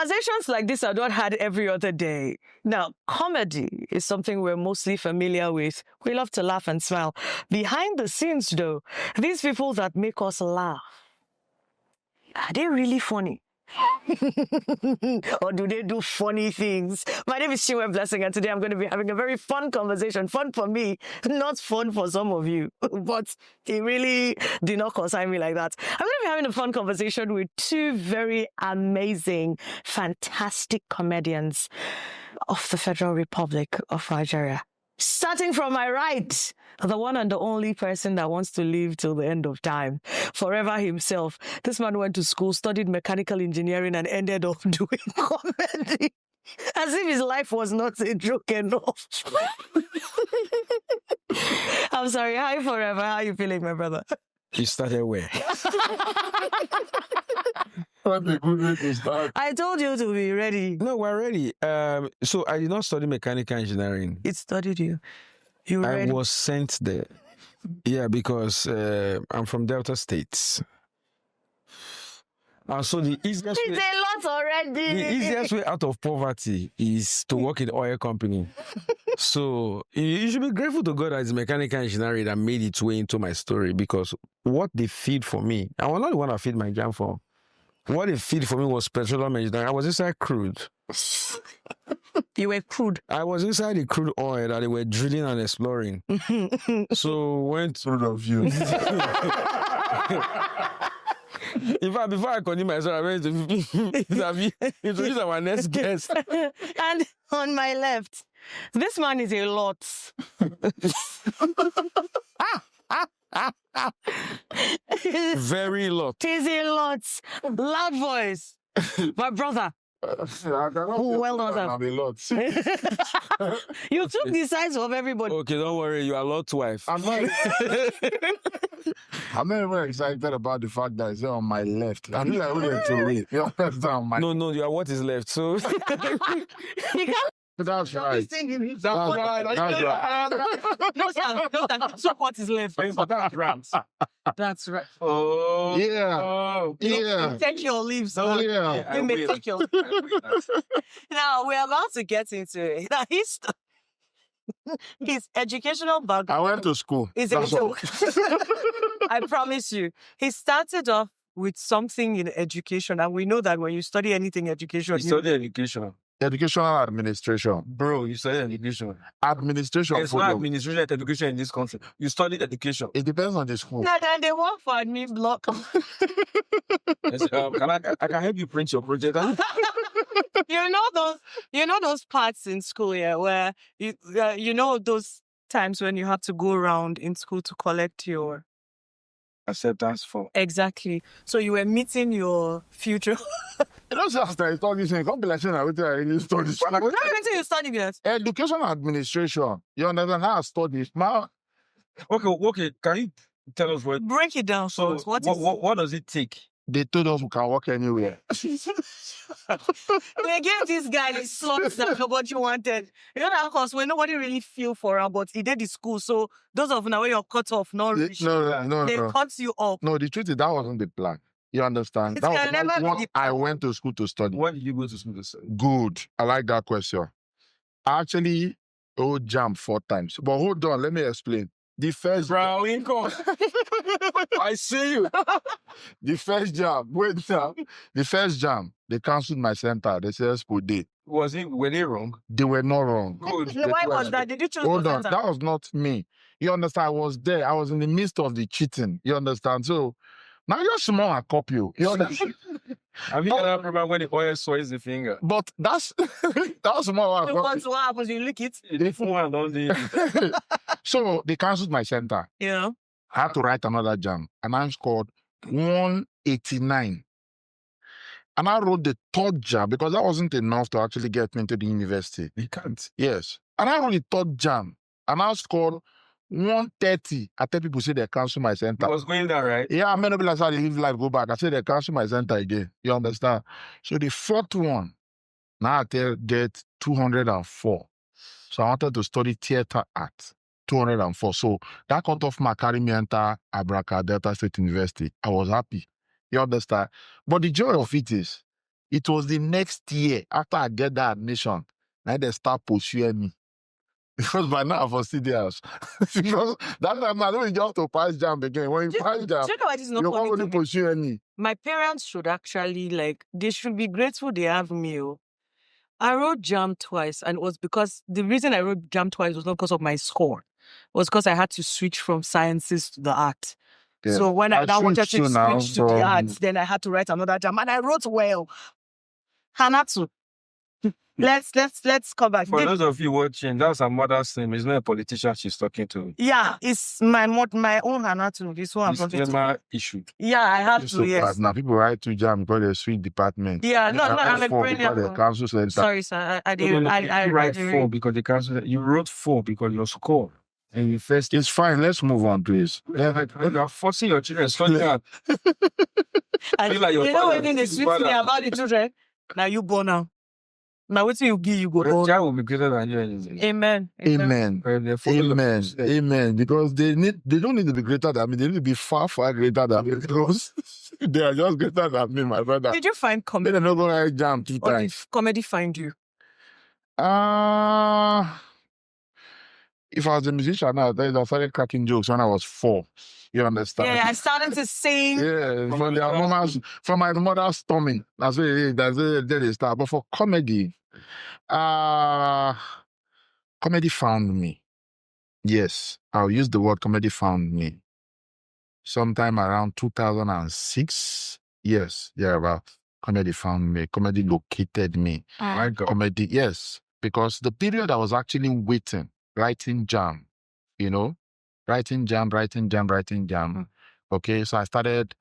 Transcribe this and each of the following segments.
Conversations like this are not had every other day. Now, comedy is something we're mostly familiar with. We love to laugh and smile. Behind the scenes, though, these people that make us laugh, are they really funny? Or do they do funny things? My name is Chinwe Blessing, and today I'm going to be having a very fun conversation. Fun for me, not fun for some of you. But it really did not concern me like that. I'm going to be having a fun conversation with two very amazing, fantastic comedians of the Federal Republic of Nigeria. Starting from my right, the one and the only person that wants to live till the end of time, forever himself. This man went to school, studied mechanical engineering, and ended up doing comedy. As if his life was not a joke enough. I'm sorry. Hi, forever. How are you feeling, my brother? You started where? What a good way to start. I told you to be ready. No, we're ready. So I did not study mechanical engineering. It studied you. You were I ready. was sent there. Yeah, because I'm from Delta States. So the easiest way, It's a lot already. the easiest way out of poverty is to work in oil company. So you should be grateful to God that it's mechanical engineering that made its way into my story, because what they feed for me, I was not the one that feed my jam for. What they feed for me was petroleum engineering. I was inside crude. You were crude. I was inside the crude oil that they were drilling and exploring. So went Proud of you. In fact, before I continue my story, I'm going to introduce our next guest. And on my left, this man is a lot. Very lot. He's a lot. Loud voice. My brother. Well done, sir. I'm a lot. You took the size of everybody. Okay, don't worry, you are Lot's wife. I'm not even excited about the fact that it's on my left. I knew I wouldn't to read. You understand? No, you are what is left. So You can't That's right. That's right. That's right. No, sir. No, sir. So what is left? That's right. That's right. oh Yeah. Yeah. Take your leaves. Oh, sir. yeah. You may take your. Now we're about to get into it. Now his educational background I went to school. is a That's all. joke. I promise you. He started off with something in education, and we know that when you study anything education, you study education. Educational administration. Bro, you study education. Administration. It's not administration and education in this country. You studied education. It depends on the school. Now then they work for admin block. Yes, I can help you print your project. You know those parts in school, yeah, where you know those times when you have to go around in school to collect your Acceptance form. exactly. So you were meeting your future. You know, just I study this thing. Come be like saying I really study. Not until you studied it. Education administration. You understand how I study? Now, Okay. Can you tell us what? Break it down. So So what what does it take? they told us we can work anywhere. they gave this guy the slots that nobody wanted. You know that course when nobody really feel for him, but he did the school. So those of now where you're cut off, not rich, No. they cut you off. No, the truth is that wasn't the plan. You understand? It That can was never not be what the I plan. went to school to study. When did you go to school to study? Good. I like that question. I actually jam 4 times. But hold on, let me explain. The first Brown income. I see you. the first jam, wait now. The first jam, they cancelled my center. They said expo day. Were they wrong? They were not wrong. Good. Why They was were- that? Did you choose Hold the on, center? that was not me. You understand? I was there. I was in the midst of the cheating. You understand? So now you're small, I copy you. You understand? Have you ever remember when the oil soils the finger? But that's small. I So copy. what happens? You lick it. They one don't they? So they cancelled my center. You know. I had to write another jam, and I scored 189. And I wrote the 3rd jam because that wasn't enough to actually get me into the university. You can't. Yes. And I wrote the 3rd jam, and I scored 130. I tell people say they cancel my It center. was going down, right? Yeah, I may not be like how they live life, go back. I say they cancel my center again. You understand? So the 4th one, now I get 204. So I wanted to study theater art. 204. So that cut off my carry me enter Abraka Delta State University. I was happy. You understand? But the joy of it is, It was the next year after I get that admission, now they start pursuing me. Because by now I was still there. Because that time I don't just to pass jam again. When you pass jam, Do you know why this is not you funny can't to really me? pursue any. My parents should actually, they should be grateful they have me. I wrote jam twice, and it was because the reason I wrote jam twice was not because of my score. It was because I had to switch from sciences to the art. Yeah. So when I now wanted switched to now switch to the arts, then I had to write another jam, and I wrote well. Hanatu. Let's come back. For those of you watching, that's her mother's name. It's not a politician she's talking to. Yeah, it's my own Hanatu. This one I'm talking to. It's issue. Yeah, I have to. Yes. Now people write to jam because they switch department. Yeah, no, I'm a because the brilliant. council center. Sorry, sir. I No, didn't. I you write 4 because the council. You wrote 4 because your score. And you first. It's fine. Let's move on, please. You're forcing your children to study hard. And Feel like your you know father when they is sweet father. me about the children. Now you born now. Now what you give you go The born. child will be greater than you. Anything. Amen. Amen. They follow the Amen. steps. Amen. Because they don't need to be greater than me. They need to be far, far greater than me. Because they are just greater than me, my brother. Did you find Then comedy? they're not going to jam 2 Or times. did comedy find you? If I was a musician now, I started cracking jokes when I was 4. You understand? Yeah, I started to sing. Yeah, from my mother's stomach. That's where they start. But for comedy, comedy found me. Yes, I'll use the word comedy found me. Sometime around 2006. Yes, about comedy found me. Comedy located me. My God. Comedy, yes. Because the period I was actually writing jam, writing jam. Okay, so I started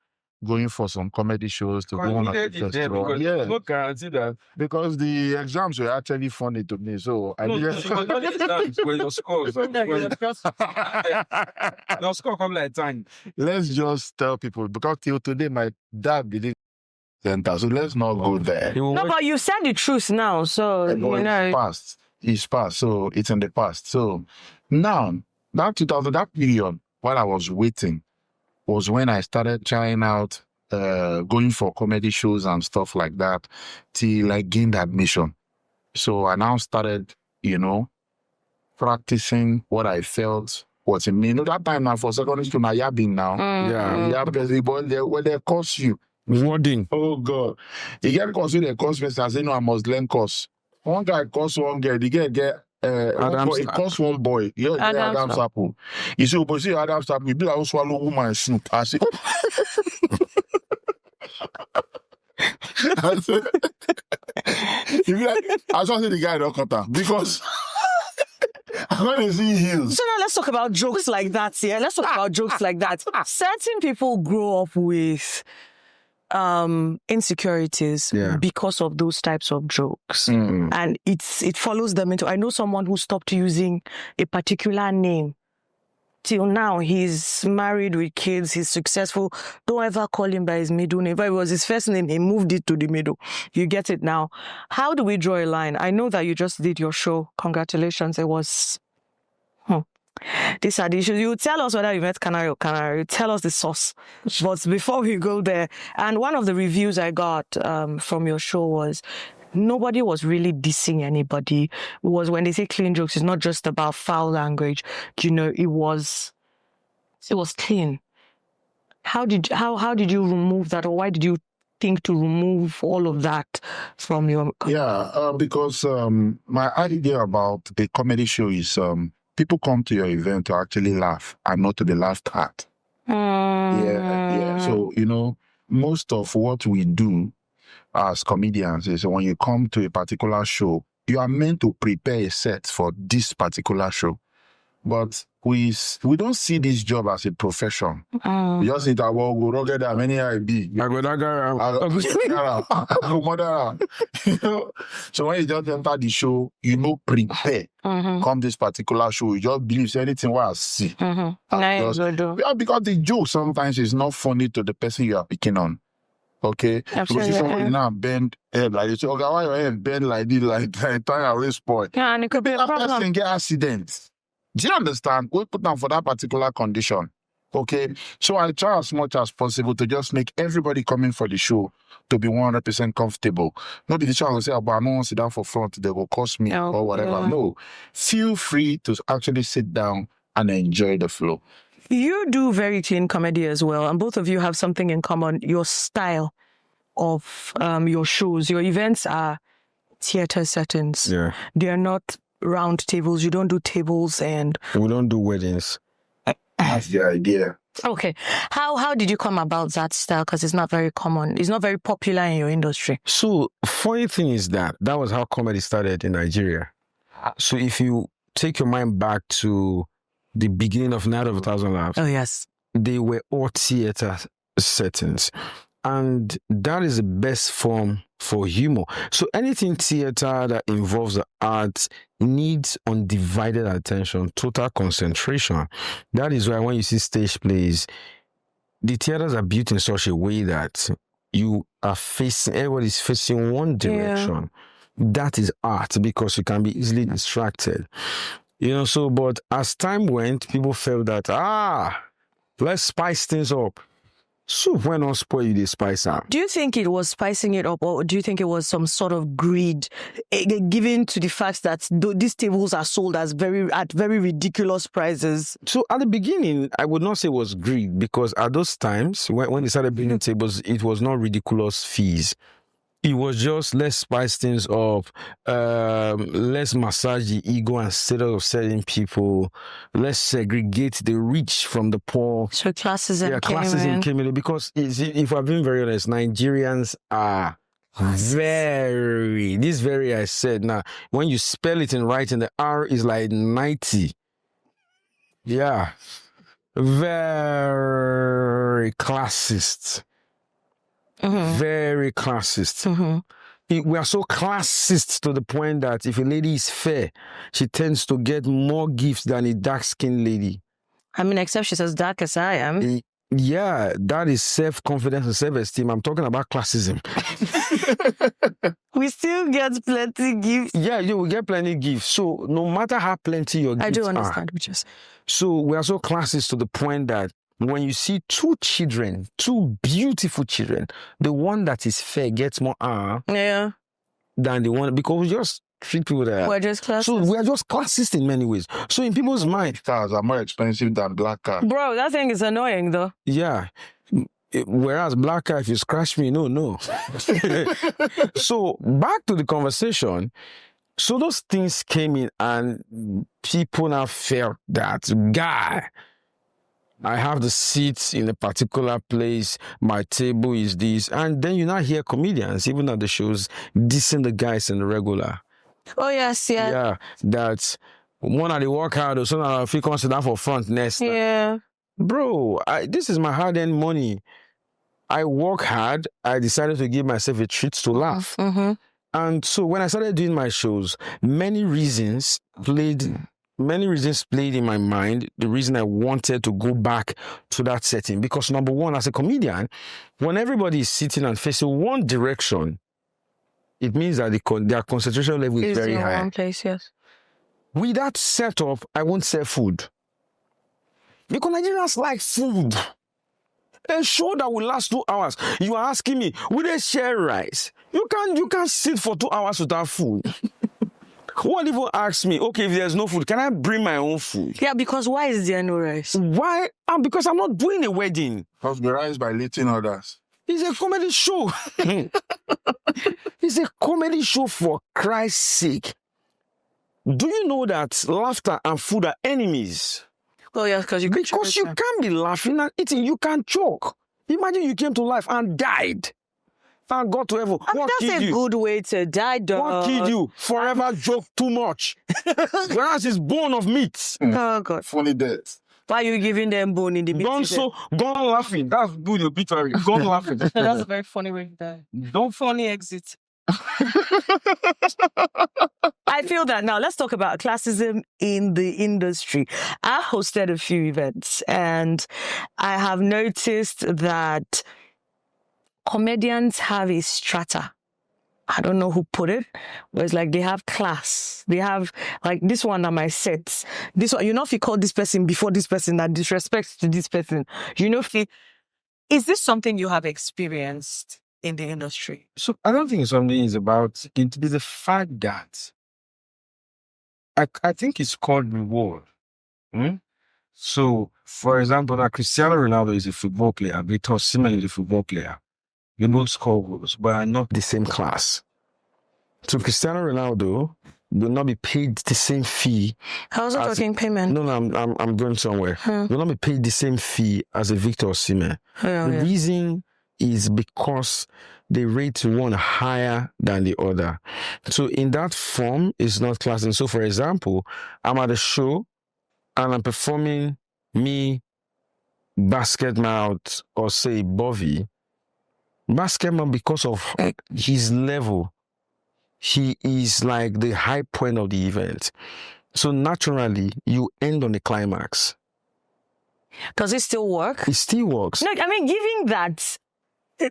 going for some comedy shows to go on a festival. Because Yeah, no guarantee that. because the exams were actually funny to me. So I No, didn't. because not the exams, when your scores. Your score come like time. Let's just tell people, because till today my dad didn't center, so let's not go there. No, but you said the truth now, so It's past. It's past, so it's in the past. So now, that period while I was waiting was when I started trying out going for comedy shows and stuff like that till I gained admission. So I now started, practicing what I felt was in me. That time now for secondary school, now yabbing now. Yeah. When they curse you. Wording. Oh God. You get curse when they curse me, I say, no, I must learn curse. One guy curse one girl, the girl get he curse one boy. You get Adam's apple. You see, but see Adam's apple, you be like swallow woman soup. I say, I just say the guy don't cut her because I'm going to see heels. So now let's talk about jokes like that. Yeah, let's talk about jokes like that. Certain people grow up with insecurities because of those types of jokes, and it follows them into. I know someone who stopped using a particular name. Till now, he's married with kids, he's successful. Don't ever call him by his middle name. If it was his first name, he moved it to the middle. You get it now. How do we draw a line? I know that you just did your show. Congratulations. It was... These are the issues. You tell us whether you met Canary or Canary. You tell us the source. But before we go there, and one of the reviews I got from your show was... Nobody was really dissing anybody. It was when they say clean jokes, it's not just about foul language. It was clean. How did you remove that, or why did you think to remove all of that from your? Yeah, because my idea about the comedy show is people come to your event to actually laugh and not to be laughed at. Yeah. So most of what we do as comedians is when you come to a particular show, you are meant to prepare a set for this particular show. But we don't see this job as a profession. We just need to go rugged and many I be. So when you just enter the show, prepare. Come this particular show, you just believe anything what I see. Because the joke sometimes is not funny to the person you are picking on. Okay, absolutely. Because somebody now bend head like this. Okay, why your head bend like this, like time always spoil? Yeah, and it could be a problem. Person get accidents. Do you understand? We put down for that particular condition. Okay, so I try as much as possible to just make everybody coming for the show to be 100% comfortable. Not the teacher will say, but I don't want to sit down for front, they will cost me or whatever. yeah. No, feel free to actually sit down and enjoy the flow. You do very clean comedy as well, and both of you have something in common: your style of your shows. Your events are theater settings. Yeah. They are not round tables. You don't do tables and We don't do weddings. That's the idea. okay. How did you come about that style? Because it's not very common. It's not very popular in your industry. So, funny thing is that was how comedy started in Nigeria. So, if you take your mind back to the beginning of Night of a Thousand Laughs, Oh yes. they were all theater settings. And that is the best form for humor. So anything theater that involves the arts needs undivided attention, total concentration. That is why when you see stage plays, the theaters are built in such a way that everybody's facing one direction. That is art because you can be easily distracted. But as time went, people felt that, let's spice things up. So when on spoil you, they spice up. Do you think it was spicing it up, or do you think it was some sort of greed, given to the fact that these tables are sold at very ridiculous prices? So at the beginning, I would not say it was greed, because at those times, when they started bringing tables, it was not ridiculous fees. It was just, let's spice things up. Let's massage the ego and status of certain people. Let's segregate the rich from the poor. So classism came in. Because if we're being very honest, Nigerians are I said, now, when you spell it in writing, the R is like 90. Yeah. Very classist. Mm-hmm. Very classist. Mm-hmm. We are so classist to the point that if a lady is fair, she tends to get more gifts than a dark-skinned lady. I mean, except she's as dark as I am. Yeah, that is self-confidence and self-esteem. I'm talking about classism. We still get plenty gifts. Yeah, you will get plenty gifts. So no matter how plenty your gifts I do understand, which is. So we are so classist to the point that when you see two beautiful children, the one that is fair gets more than the one, because we just treat people that we're just classist. So we are just classist in many ways. So in people's mind, cars are more expensive than black cars. Bro, that thing is annoying though. Yeah. Whereas black car, if you scratch me, no. So back to the conversation. So those things came in and people now felt that, guy, I have the seats in a particular place, my table is this. And then you now hear comedians, even at the shows, dissing the guys in the regular. Oh, yes, yeah. Yeah, that's one of the work hard, or so now if you come sit down for front next. Yeah. Bro, this is my hard-earned money. I work hard. I decided to give myself a treat to laugh. Mm-hmm. And so when I started doing my shows, many reasons played in my mind, the reason I wanted to go back to that setting. Because number one, as a comedian, when everybody is sitting and facing one direction, it means that their concentration level is very high. One place, yes. With that setup, I won't sell food. Because Nigerians like food. A show that will last 2 hours. You are asking me, will they share rice? You can't sit for 2 hours without food. What if you ask me, okay, if there's no food, can I bring my own food? Yeah, because why is there no rice? Why? Because I'm not doing a wedding. Hospitalized by letting others. It's a comedy show. It's a comedy show, for Christ's sake. Do you know that laughter and food are enemies? Oh, yeah, because you can't be laughing and eating. You can choke. Imagine you came to life and died. And got to heaven. What that's a good way to die, dog. What killed you? Forever joke too much. Whereas it's bone of meat. Oh, God. Funny death. Why are you giving them bone in the meat? Gone laughing. That's good obituary. Gone laughing. That's a very funny way to die. Don't funny exit. I feel that. Now let's talk about classism in the industry. I hosted a few events and I have noticed that comedians have a strata I don't know who put it, but it's like they have class. They have, like, this one are my sets. This one, if you call this person before this person, that disrespect to this person. Is this something you have experienced in the industry? So I don't think something is about it is the fact that I think it's called reward. So, for example, now Cristiano Ronaldo is a football player, Victor Osimhen is a football player. You both score goals, but are not the same class. So Cristiano Ronaldo will not be paid the same fee. I was not talking payment. No, I'm going somewhere. Will not be paid the same fee as a Victor Osimhen. The reason is because they rate one higher than the other. So in that form, it's not classing. So for example, I'm at a show and I'm performing me, Basketmouth, or say Bovey. Basketmouth, because of his level, he is like the high point of the event. So naturally, you end on the climax. Does it still work? It still works. No, I mean, given that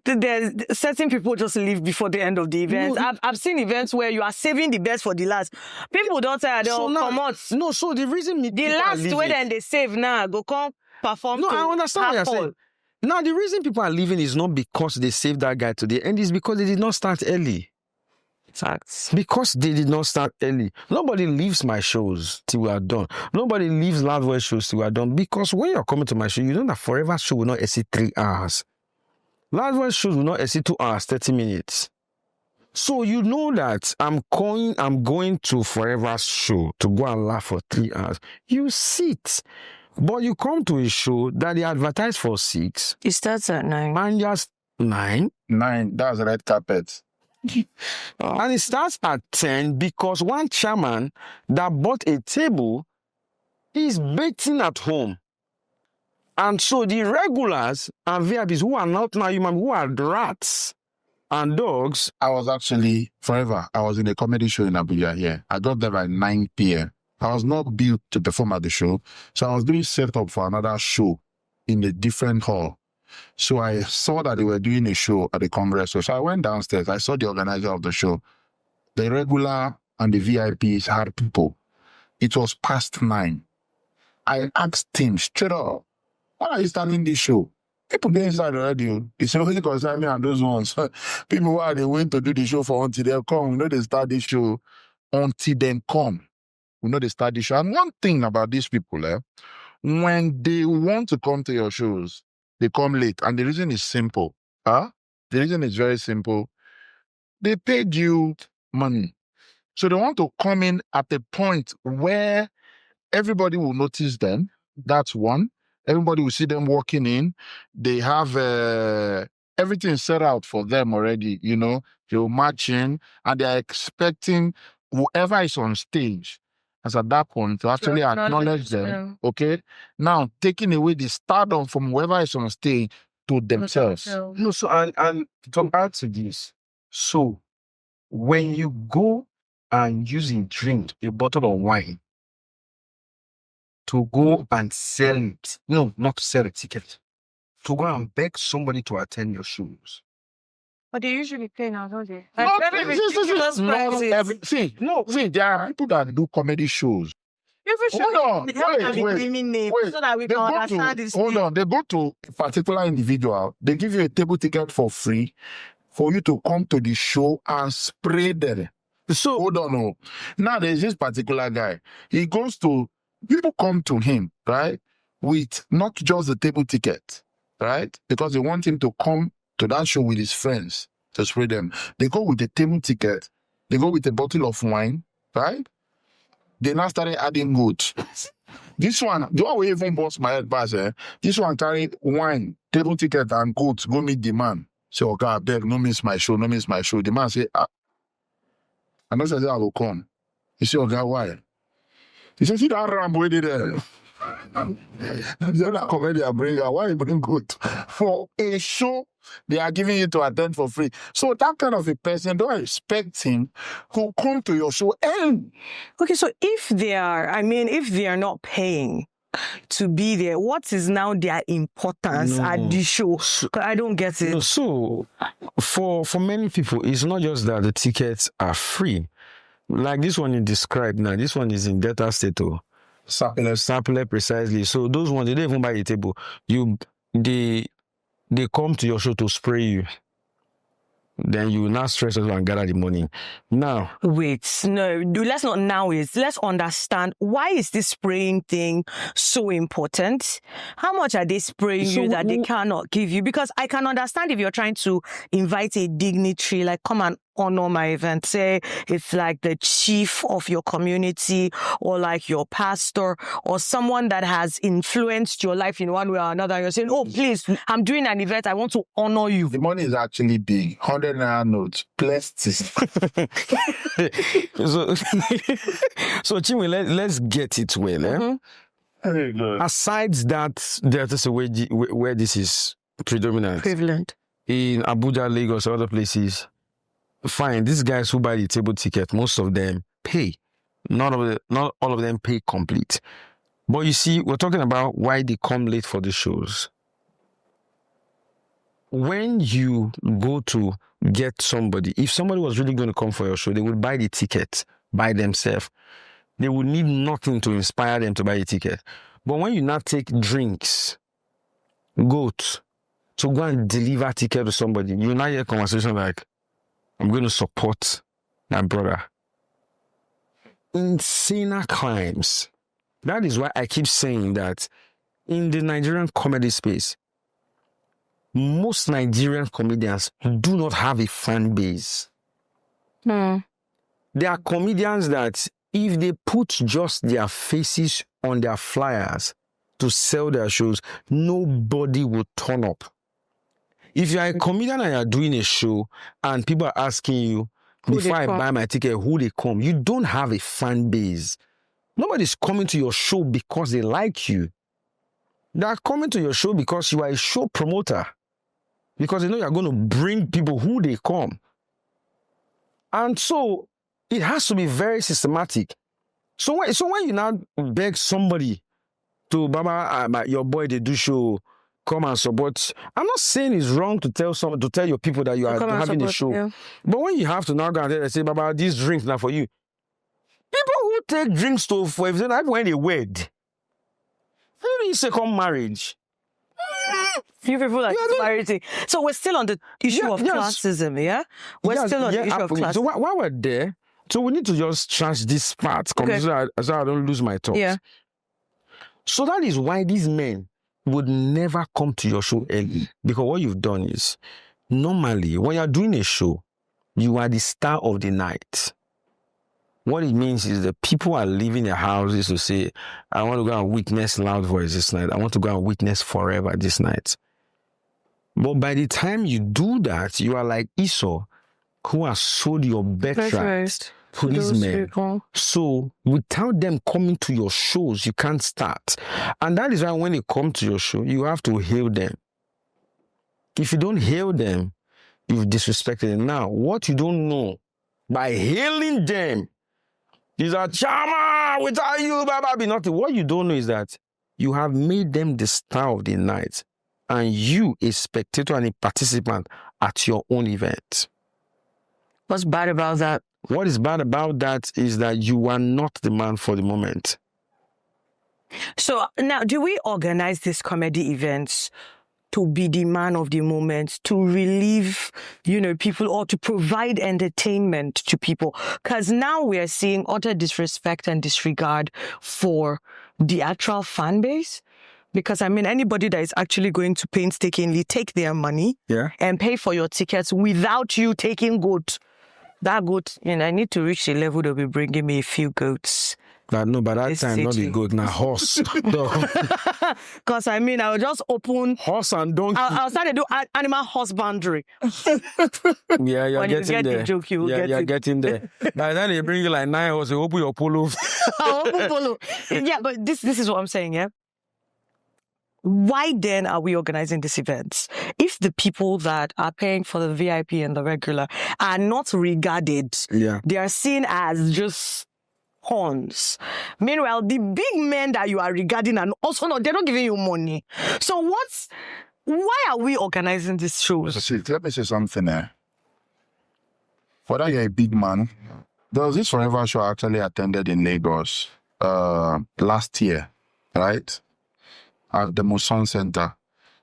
there's certain people just leave before the end of the event. No, I've seen events where you are saving the best for the last. People don't say they'll come out. No, so the reason the last way then they save now go come perform. No, I understand what you're saying. Now the reason people are leaving is not because they saved that guy to the end, is because they did not start early. Facts. Because they did not start early. Nobody leaves my shows till we are done. Nobody leaves Loud Voice shows till we are done. Because when you're coming to my show, you know that Forever show will not exceed 3 hours. Loud Voice shows will not exceed 2 hours, 30 minutes. So you know that I'm going to Forever's show to go and laugh for 3 hours. You sit. But you come to a show that they advertise for 6. It starts at 9. And just 9? 9, that's red carpet. And it starts at 10 because one chairman that bought a table is baking at home. And so the regulars and VIPs who are not now human, who are rats and dogs. I was actually, I was in a comedy show in Abuja here. I got there by 9 p.m. I was not built to perform at the show. So I was doing setup for another show in a different hall. So I saw that they were doing a show at the Congress. So I went downstairs. I saw the organizer of the show. The regular and the VIPs had people. It was past 9. I asked him straight up, why are you starting this show? People get inside already. It's only concern me and those ones. People who are they wait to do the show for until they come. They start this show until they come. They start the show. And one thing about these people, when they want to come to your shows, they come late. And the reason is simple. The reason is very simple. They paid you money. So they want to come in at a point where everybody will notice them. That's one. Everybody will see them walking in. They have everything set out for them already, They'll march in and they're expecting whoever is on stage as at that point to actually acknowledge them. Okay? Now, taking away the stardom from whoever is on stage to themselves. No, so and to add to this, so when you go and use a drink, a bottle of wine, to go and sell it, no, not to sell a ticket, to go and beg somebody to attend your shows. But they usually pay now, don't they? There are people that do comedy shows. Hold on, wait. So that we can understand this. Hold on, they go to a particular individual, they give you a table ticket for free for you to come to the show and spray them. So, hold on. Now, there's this particular guy. He goes to, people come to him, right, with not just the table ticket, right, because they want him to come to that show with his friends to spray them. They go with the table ticket. They go with a bottle of wine, right? They now started adding goods. This one, the one we even bust my head pass, this one carried wine, table ticket, and goods. Go meet the man. Say, okay, I beg, no miss my show. The man say, I know say I will come. He say, okay, why? He said, see that ram waiting there. That comedy I bring her. Why you bring good? For a show, they are giving you to attend for free. So that kind of a person, don't expect him to come to your show. Okay, so if they are not paying, to be there? What is now their importance at the show? 'Cause I don't get it. No, so for many people, it's not just that the tickets are free. Like this one you described now, this one is in Delta State. Sapele precisely. So those ones, they don't even buy a table. They come to your show to spray you. Then you will now stress us and gather the money. Now, Wait, no, let's not now is. Let's understand, why is this spraying thing so important? How much are they spraying So you that they who- cannot give you? Because I can understand if you're trying to invite a dignitary, like come and honor my event. Say it's like the chief of your community or like your pastor or someone that has influenced your life in one way or another. You're saying, oh, please, I'm doing an event. I want to honor you. The money is actually big. 100 naira notes. Plastic. so Chinwe, let's get it well. Aside that, there's a way where this is predominant. Prevalent. In Abuja, Lagos, or other places, fine. These guys who buy the table ticket, most of them pay. Not all of them pay complete. But you see, we're talking about why they come late for the shows. When you go to get somebody, if somebody was really going to come for your show, they would buy the ticket by themselves. They would need nothing to inspire them to buy a ticket. But when you now take drinks, goat, to go and deliver ticket to somebody, you now hear a conversation like, I'm going to support my brother. Insane crimes. That is why I keep saying that in the Nigerian comedy space, most Nigerian comedians do not have a fan base. There are comedians that if they put just their faces on their flyers to sell their shows, nobody will turn up. If you are a comedian and you are doing a show and people are asking you, before I buy my ticket, who they come, you don't have a fan base. Nobody's coming to your show because they like you. They are coming to your show because you are a show promoter. Because they know you're going to bring people who they come. And so it has to be very systematic. So when you now beg somebody to, Baba, your boy, they do show, come and support. I'm not saying it's wrong to tell your people that you are having a show. Yeah. But when you have to now go and say, Baba, this drink now for you. People who take drinks for everything, when they wed. Maybe second marriage. Few people like disparity. So we're still on the issue of classism, yeah? We're still on the issue of classism. So while we're there, so we need to just trash this part so I don't lose my thoughts. Yeah. So that is why these men would never come to your show early. Because what you've done is, normally, when you're doing a show, you are the star of the night. What it means is that people are leaving their houses to say, I want to go and witness Loud Voice this night. I want to go and witness Forever this night. But by the time you do that, you are like Esau, who has sold your birthright to these men. People. So without them coming to your shows, you can't start. And that is why when they come to your show, you have to hail them. If you don't hail them, you've disrespected them. Now, what you don't know, by hailing them, is a charmer without you, Baba, be nothing. What you don't know is that you have made them the star of the night, and you, a spectator and a participant at your own event. What's bad about that? What is bad about that is that you are not the man for the moment. So now, do we organize these comedy events to be the man of the moment, to relieve, people, or to provide entertainment to people? Because now we are seeing utter disrespect and disregard for the actual fan base. Because, anybody that is actually going to painstakingly take their money and pay for your tickets without you taking goat. That goat, I need to reach the level they'll be bringing me a few goats. But no, by that time, not a goat, now horse. Because I'll just open horse and donkey. I'll start to do animal husbandry. Yeah, you're when getting you get there. The joke, you will get you're it. getting there. By then they bring you like 9 horses, you open your polo. I'll open polo. Yeah, but this is what I'm saying, yeah? Why then are we organizing these events? If the people that are paying for the VIP and the regular are not regarded, they are seen as just cons. Meanwhile, the big men that you are regarding and also not, they're not giving you money. So why are we organizing these shows? See, let me say something there. Whether you're a big man, there was this Forever show I actually attended in Lagos last year, right? At the Muson Center.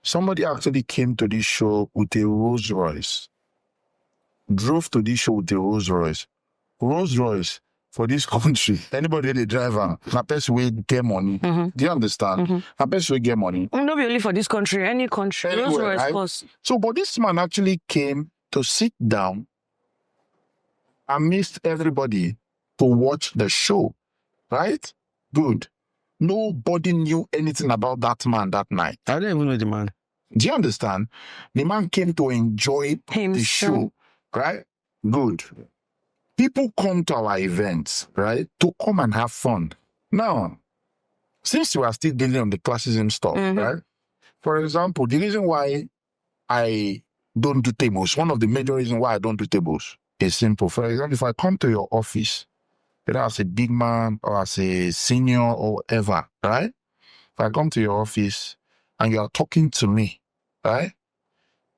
Somebody actually came to this show with a Rolls Royce. Drove to this show with a Rolls Royce. Rolls Royce for this country. Anybody the driver, na person will get money. Do you understand? Na person will get money. Not only for this country, any country. Anywhere, right? So, but this man actually came to sit down amidst everybody to watch the show, right? Good. Nobody knew anything about that man that night. I don't even know the man. Do you understand? The man came to enjoy the show, right? Good. People come to our events, right, to come and have fun. Now, since we are still dealing on the classism stuff, right? For example, the reason why I don't do tables, one of the major reasons why I don't do tables is simple. For example, if I come to your office, whether as a big man or as a senior or whatever, right? If I come to your office and you are talking to me, right?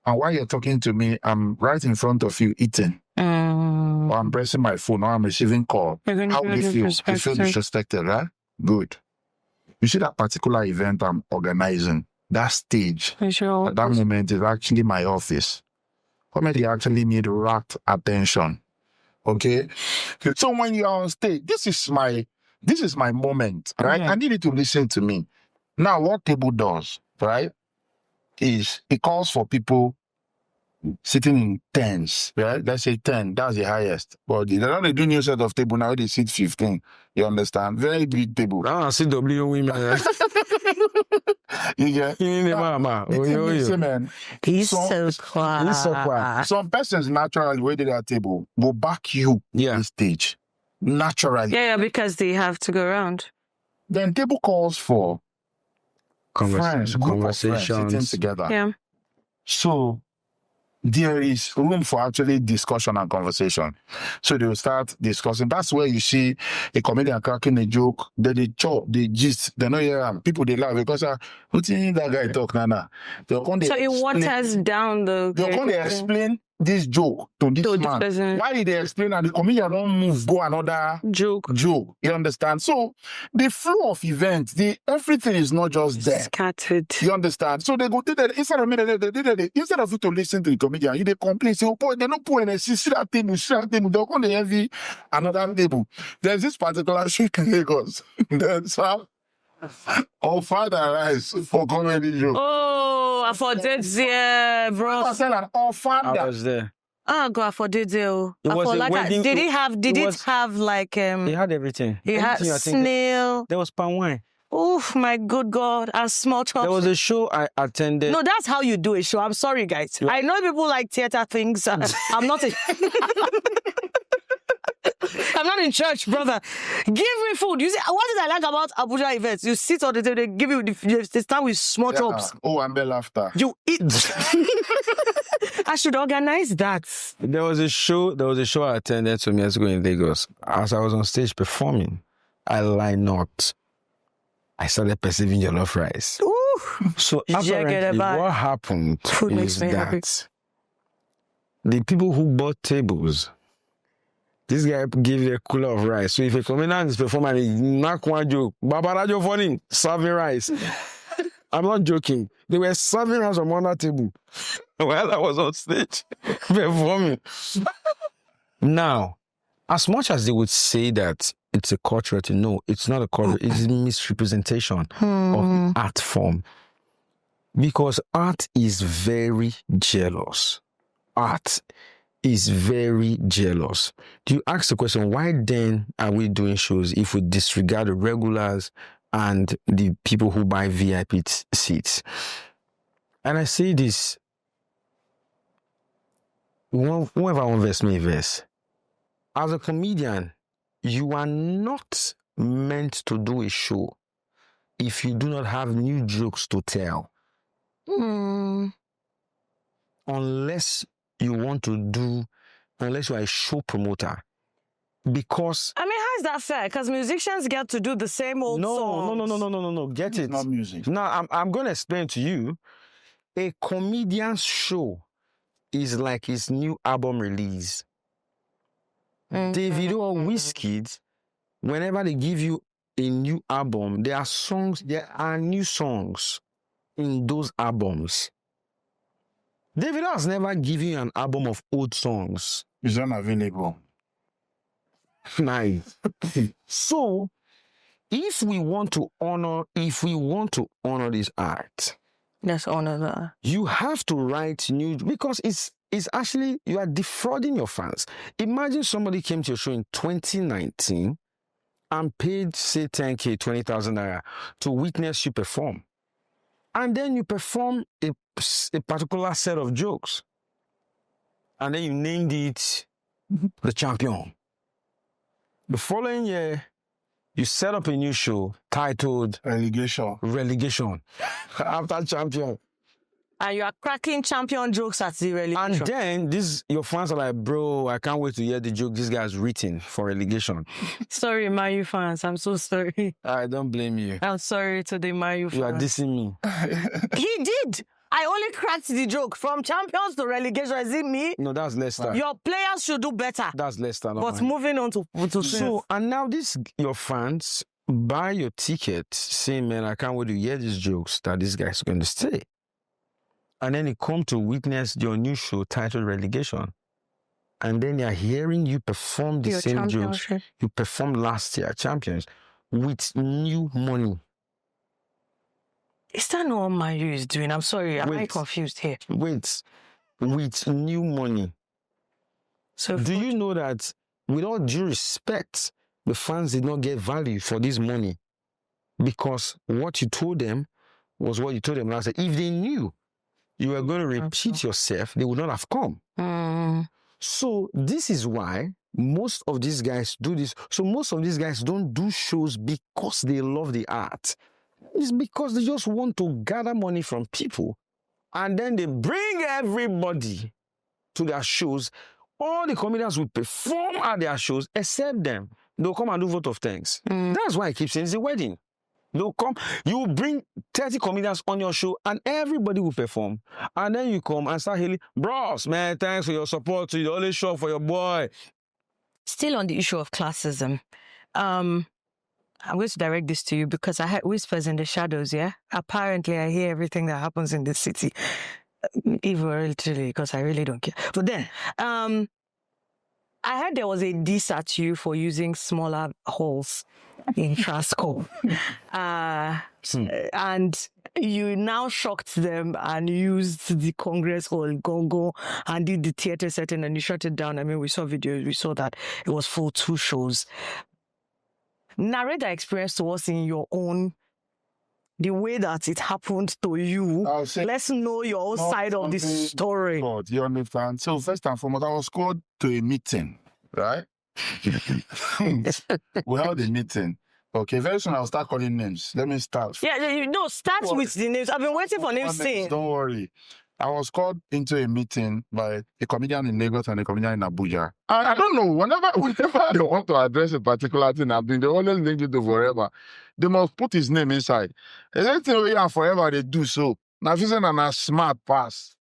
And while you're talking to me, I'm right in front of you eating. Or I'm pressing my phone, or I'm receiving call. How do you feel? You feel disrespected, right? Good. You see that particular event I'm organizing, that stage, at that moment is actually my office. Comedy actually need rapt attention. Okay? So when you're on stage, this is my moment, right? I need you to listen to me. Now, what table does, right, is it calls for people sitting in tens, right? Let's say 10, that's the highest. But they're not a new set of table now, they sit 15. You understand? Very big table. I see W women. You get? Man. He's so quiet. Some persons naturally, where they are table, will back you on stage. Naturally. Yeah, because they have to go around. Then table calls for friends, conversations, sitting together. Yeah. So there is room for actually discussion and conversation. So they will start discussing. That's where you see a comedian cracking a joke, then they chop, they gist, they know here people they laugh because what that guy talk nana. So it waters down the. They're going to explain this joke to this man. Why did they explain that the comedian don't move, go another joke? You understand? So the flow of events, everything is not just there. Scattered. You understand? So they go instead of you to listen to the comedian, they complain, say, oh boy, they're not putting a see that table, they're going to heavy another table. There's this particular show in Lagos. There's our father rise for comedy show. Oh, I forgot there, bro. I was there. Oh God, I forgot there. Did it have like It had everything. It had snail. There was palm wine. Oh my good God, and small chops. There was a show I attended. No, that's how you do a show. I'm sorry, guys. I know people like theater things. I'm not I'm not in church, brother. Give me food. You see, what did I like about Abuja events? You sit on the table, they give you they start with small chops. Oh, and bell after. You eat. I should organize that. There was a show I attended some years ago in Lagos. As I was on stage performing, I lied not. I started perceiving jollof rice. Ooh. So apparently what happened is that the people who bought tables, this guy gave a cooler of rice. So if a comedian is performing, he knock one joke, Babarajo funny, serving rice. I'm not joking. They were serving rice on one table while I was on stage performing. Now, as much as they would say that it's a culture, no, it's not a culture. It's a misrepresentation of art form. Because art is very jealous. Art is very jealous. Do you ask the question, why then are we doing shows if we disregard the regulars and the people who buy VIP seats? And I say this, whoever invests me invest. As a comedian, you are not meant to do a show if you do not have new jokes to tell. Unless you are a show promoter. Because I mean, how is that fair? Because musicians get to do the same old songs. No. Get It's it? not music. Now, I'm going to explain to you. A comedian's show is like his new album release. Davido or Wizkid, whenever they give you a new album, there are new songs in those albums. Davido has never given you an album of old songs. It's unavailable. Nice. So, if we want to honor this art, Let's honor that. you have to write new, because it's actually, you are defrauding your fans. Imagine somebody came to your show in 2019 and paid, say, 10K, 20,000 naira to witness you perform. And then you perform a particular set of jokes. And then you named it The Champion. The following year, you set up a new show titled Relegation after Champion. And you are cracking champion jokes at the relegation. And then your fans are like, bro, I can't wait to hear the joke this guy's written for relegation. Sorry, Mayu fans. I'm so sorry. I don't blame you. I'm sorry to the Mayu fans. You are dissing me. He did. I only cracked the joke. From champions to relegation. Is it me? No, that's Leicester. Your players should do better. That's Leicester. But moving on to so, and now your fans buy your ticket saying, man, I can't wait to hear these jokes that this guy's going to say. And then you come to witness your new show titled Relegation. And then you're hearing you perform the same jokes you performed last year, Champions, with new money. Is that not what Mayu is doing? I'm sorry, am I confused here? Wait, with new money. So do you know that, with all due respect, the fans did not get value for this money? Because what you told them was what you told them last year. If they knew you were going to repeat yourself, they would not have come. So this is why most of these guys do this. So most of these guys don't do shows because they love the art. It's because they just want to gather money from people. And then they bring everybody to their shows. All the comedians will perform at their shows except them. They'll come and do vote of thanks. That's why I keep saying it's a wedding. They'll come, you bring 30 comedians on your show and everybody will perform. And then you come and start hailing, bros, man, thanks for your support. You always show up for your boy. Still on the issue of classism, I'm going to direct this to you because I heard whispers in the shadows, yeah? Apparently, I hear everything that happens in this city. Even literally, because I really don't care. But then, I heard there was a diss at you for using smaller halls in Trasco. And you now shocked them and used the Congress Hall, Gongo, and did the theater setting and you shut it down. I mean, we saw videos, we saw that it was full 2 shows. Narrate that experience to us in your own, the way that it happened to you. Let's know your own side of this story. God, you understand? So first and foremost, I was called to a meeting, right? We held a meeting. Okay, very soon I'll start calling names. Let me start. Yeah, start with the names. I've been waiting for names saying. Don't worry. I was called into a meeting by a comedian in Lagos and a comedian in Abuja. I don't know, whenever they want to address a particular thing, they always link it to Forever. They must put his name inside. Anything we have Forever, they do so. Now, if it's a smart pass,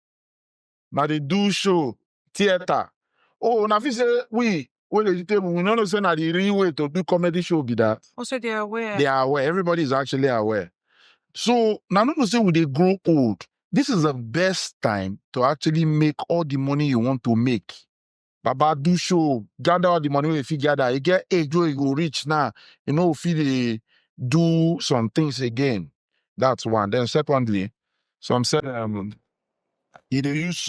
now they do show, theater. Oh, now if it's we don't say that the real way to do comedy show be that. Also, they are aware. They are aware. Everybody is actually aware. So, now not to say when they grow old, this is the best time to actually make all the money you want to make. Baba, do show, gather all the money if you gather. You get age where you go rich now. You know, if you do some things again. That's one. Then secondly, some said,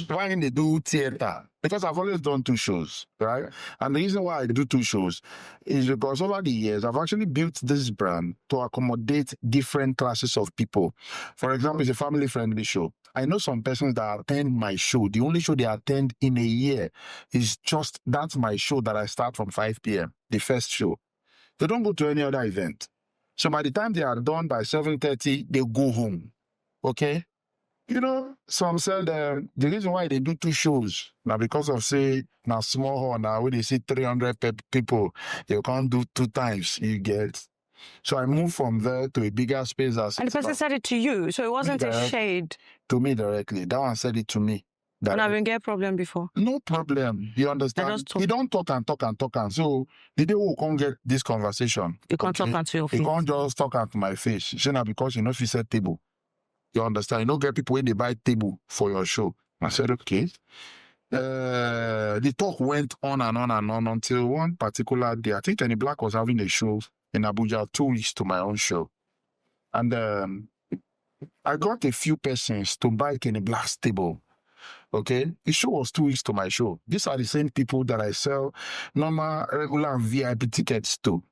why they do theater? Because I've always done 2 shows, right? And the reason why I do 2 shows is because over the years, I've actually built this brand to accommodate different classes of people. For example, it's a family-friendly show. I know some persons that attend my show. The only show they attend in a year is just, that's my show that I start from 5 p.m., the first show. They don't go to any other event. So by the time they are done by 7:30, they go home, okay? You know, some said the reason why they do 2 shows now because of say now small hall now when they see 300 people, you can't do 2 times. You get. So I moved from there to a bigger space. And the person said it to you, so it wasn't a shade. To me directly. That one said it to me. And I've been get problem before. No problem. You understand? He don't talk and talk and talk and so the day we can't get this conversation. You can't talk onto your face. You can't just talk onto my face. You know, because you know if you set table. You understand? You don't get people when they buy table for your show. I said, okay. The talk went on and on and on until one particular day. I think Kenny Black was having a show in Abuja 2 weeks to my own show. And I got a few persons to buy Kenny Black's table. Okay? The show was 2 weeks to my show. These are the same people that I sell normal, regular VIP tickets to.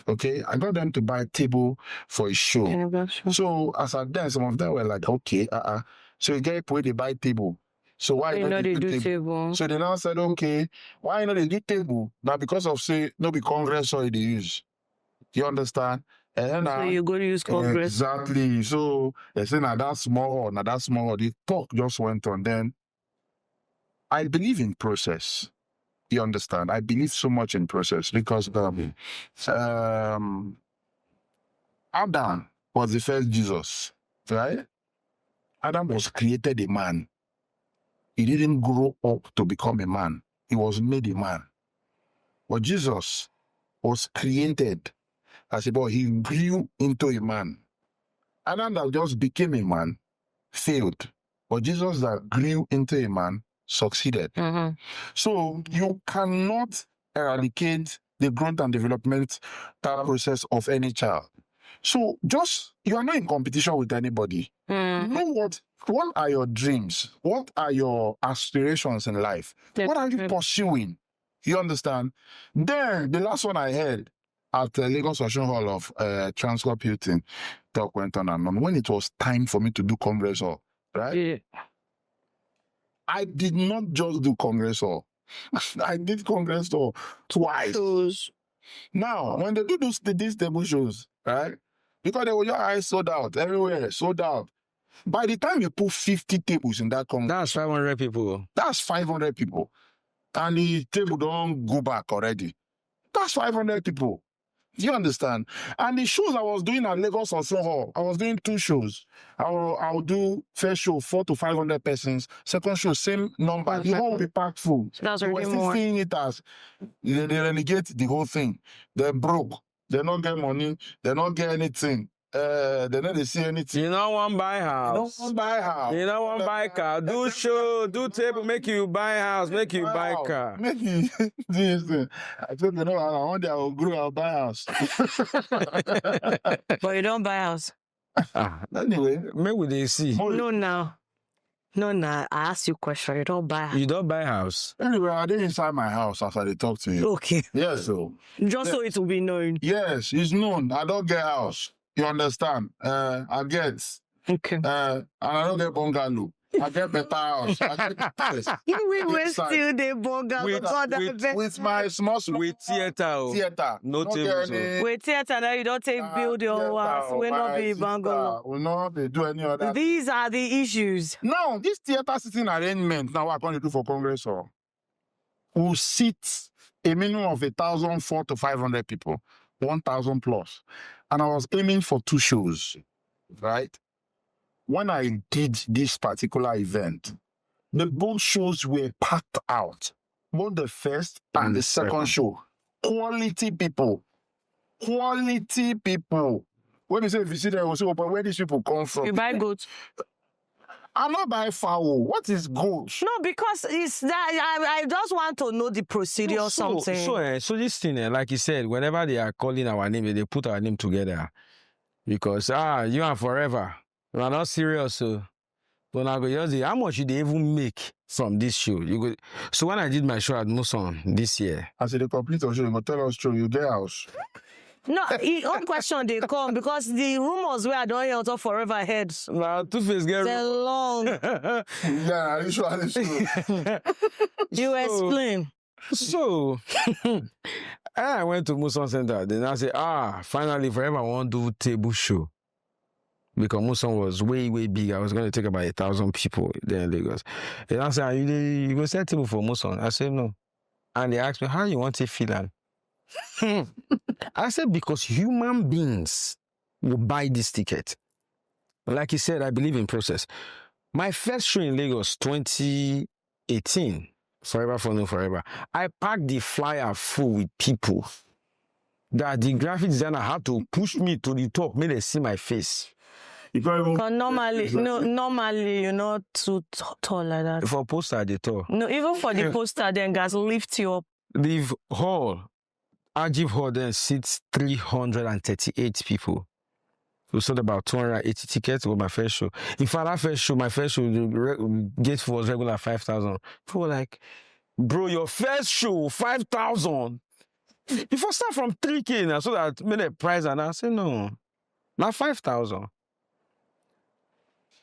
Okay, I got them to buy a table for a show. So as I done, some of them were like, okay, so you get people they buy table. So why you know they do table? So they now said, okay, why not they do table? Now because of say no be Congress or they use. You understand? And so you go to use Congress. Exactly. So they say now that small, the talk just went on. Then I believe in process. You understand? I believe so much in process because Adam was the first Jesus, right? Adam was created a man. He didn't grow up to become a man. He was made a man. But Jesus was created as a boy. He grew into a man. Adam that just became a man failed. But Jesus that grew into a man succeeded. Mm-hmm. So you cannot eradicate the growth and development process of any child. So just, you are not in competition with anybody. Mm-hmm. You know what are your dreams? What are your aspirations in life? What are you pursuing? You understand? Then the last one I heard at the Lagos Ocean Hall of Transcorp Hilton, talk went on and on. When it was time for me to do Congress Hall, right? Yeah. I did not just do Congress Hall. I did Congress Hall twice. Shows. Now, when they do these table shows, right? Because they were your eyes sold out everywhere, sold out. By the time you put 50 tables in that Congress, that's 500 people. That's 500 people. And the table don't go back already. That's 500 people. Do you understand? And the shows I was doing at Lagos Ocean Hall, I was doing 2 shows. I'll do first show 400 to 500 persons. Second show same number. The whole will be packed full. So that's already more. Seeing it as they renegade the whole thing. They're broke. They don't get money. They don't get anything. They don't see anything. You don't want buy house. You don't want buy house. You don't want buy car. Do show, do table, make you buy house, make you buy car. Make you this thing. I told you, no, I want to grow I'll buy house. But you don't buy house. Anyway, maybe they see. No, now. I ask you a question. You don't buy house. You don't buy house. Anyway, I didn't inside my house after they talk to you. Okay. Yes, so. Just so it will be known. Yes, it's known. I don't get house. You understand? I get. Okay. And I don't get bungalow. I get better house. We were still the bungalow. With my small with theater. Theater. No table. With theater now you don't take build your house. We not be bungalow. We not be do any other. These are the issues. No, this theater sitting arrangement now what I'm going to do for Congress or will sit a minimum of 1,400 to 500 people, 1,000 plus. And I was aiming for 2 shows, right? When I did this particular event, the both shows were packed out. Both the first and the second show. Quality people. Quality people. When you say if you see them, say, but where these people come from? You buy goats. I'm not buying fowl. What is goat? No, because it's that I just want to know the procedure or something. So this thing, like you said, whenever they are calling our name, they put our name together. Because you are forever. We are not serious, so but now go just how much did they even make from this show? So when I did my show at Muson this year, I said the complete show, you go tell us true, you get house. No, one question they come because the rumors where I don't hear on top forever heads. Now Two-Face get long. Yeah, you sure. You explain. So I went to Muson Center. Then I said, finally forever I want to do table show. because Muson was way, way big. I was going to take about 1,000 people there in Lagos. And I said, you go set table for Muson? I said, no. And they asked me, how you want to feel that? I said, because human beings will buy this ticket. Like he said, I believe in process. My first show in Lagos, 2018, Forever for No Forever, I packed the flyer full with people that the graphic designer had to push me to the top, make them see my face. You can't even. But normally you're not too tall like that. For poster, they tall. No, even for the poster, then guys lift you up. The hall, Ajib Hall, then sits 338 people. We sold about 280 tickets with my first show. In fact, my first show, the gate fee was regular 5,000. People were like, bro, your first show, 5,000? Before start from 3K now, so that made a price, and I said, no, not 5,000.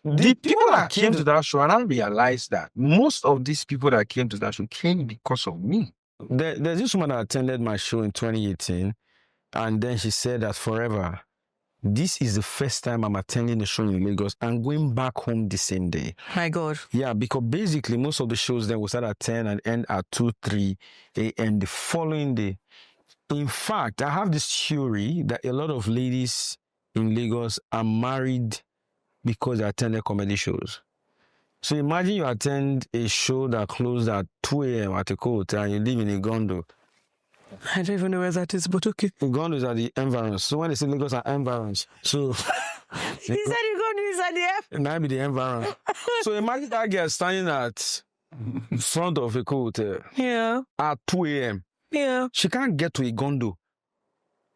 The people that came to that show, and I realized that most of these people that came to that show came because of me. There's this woman that attended my show in 2018, and then she said that forever, this is the first time I'm attending the show in Lagos and going back home the same day. My God. Yeah, because basically most of the shows then will start at 10 and end at 2, 3 a.m. the following day. In fact, I have this theory that a lot of ladies in Lagos are married because they attended comedy shows. So imagine you attend a show that closed at 2 a.m. at a hotel and you live in a condo. I don't even know where that is, but okay. The condo is at the environs. So when they say Lagos are environs, so... He said you go to at the F. And I be the environment. So imagine that girl standing at front of a hotel at 2 a.m. Yeah. She can't get to a condo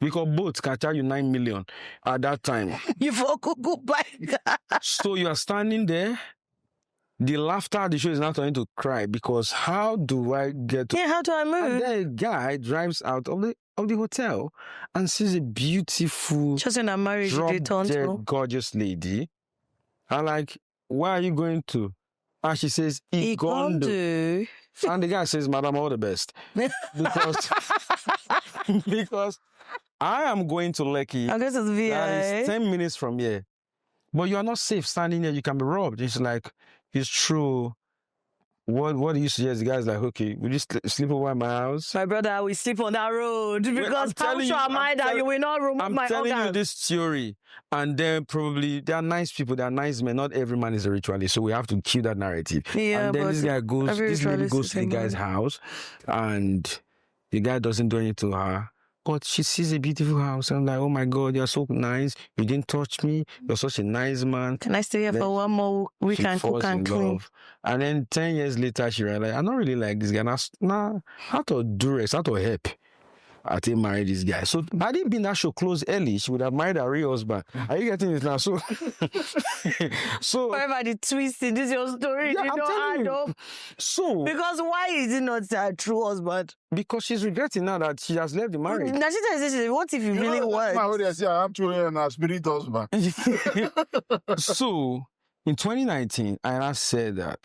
because boats can charge you 9 million at that time. You forgot go buy. So you are standing there. The laughter at the show is not going to cry because how do I get to... Yeah, how do I move? And then a guy drives out of the hotel and sees a beautiful, just in a marriage, drop-dead, gorgeous lady. I'm like, where are you going to? And she says, Igondo. And the guy says, Madam, all the best. Because I am going to Lekki. I guess it's VI. That is 10 minutes from here. But you are not safe standing there. You can be robbed. It's like, it's true. What do you suggest? The guy's like, okay, will you sleep over at my house? My brother, I will sleep on that road because how sure am I that you will not remove my organ? I'm telling you this theory, and then probably there are nice people, there are nice men. Not every man is a ritualist, so we have to kill that narrative. Yeah, and then this lady goes to the guy's house, and the guy doesn't do anything to her. But she sees a beautiful house. I'm like, oh my God, you're so nice. You didn't touch me. You're such a nice man. Can I stay here for one more week and cook and clean? And then 10 years later, she realized, I don't really like this guy. Nah, how to do it, how to help. I think marry this guy. So I didn't be in that show closed early. She would have married her real husband. Are you getting it now? So, whatever the twist in this your story, yeah, you don't add up. So because why is it not her true husband? Because she's regretting now that she has left the marriage. Now what if you really want? I am truly a spirit husband. So in 2019, I said that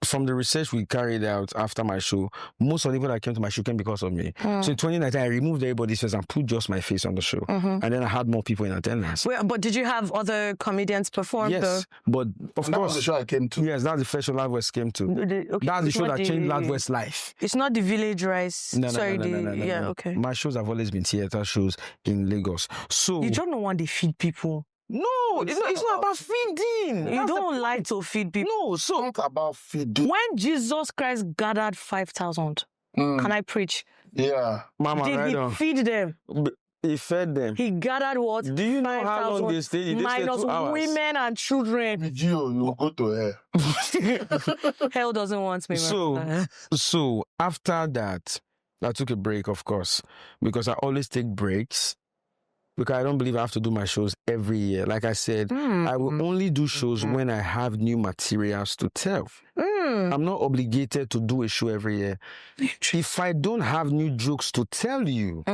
from the research we carried out after my show, most of the people that came to my show came because of me. So in 2019, I removed everybody's face and put just my face on the show. And then I had more people in attendance. Wait, but did you have other comedians perform? Yes, but of course. That's the show I came to. Yes, that's the first show Loud West came to. Okay, that's the show that changed Loud West's life. It's not the Village Rice. No, Yeah, okay. My shows have always been theater shows in Lagos. So you don't know when they feed people. No, it's not about feeding. You don't like to feed people. No, so it's about feeding. When Jesus Christ gathered 5,000, can I preach? Yeah. Mama, did he feed them? He fed them. He gathered what? Do you know how long they stayed? Minus 2 hours. Women and children. With you go to hell. Hell doesn't want me. So after that, I took a break, of course, because I always take breaks. Because I don't believe I have to do my shows every year. Like I said, I will only do shows when I have new materials to tell. I'm not obligated to do a show every year. If I don't have new jokes to tell you,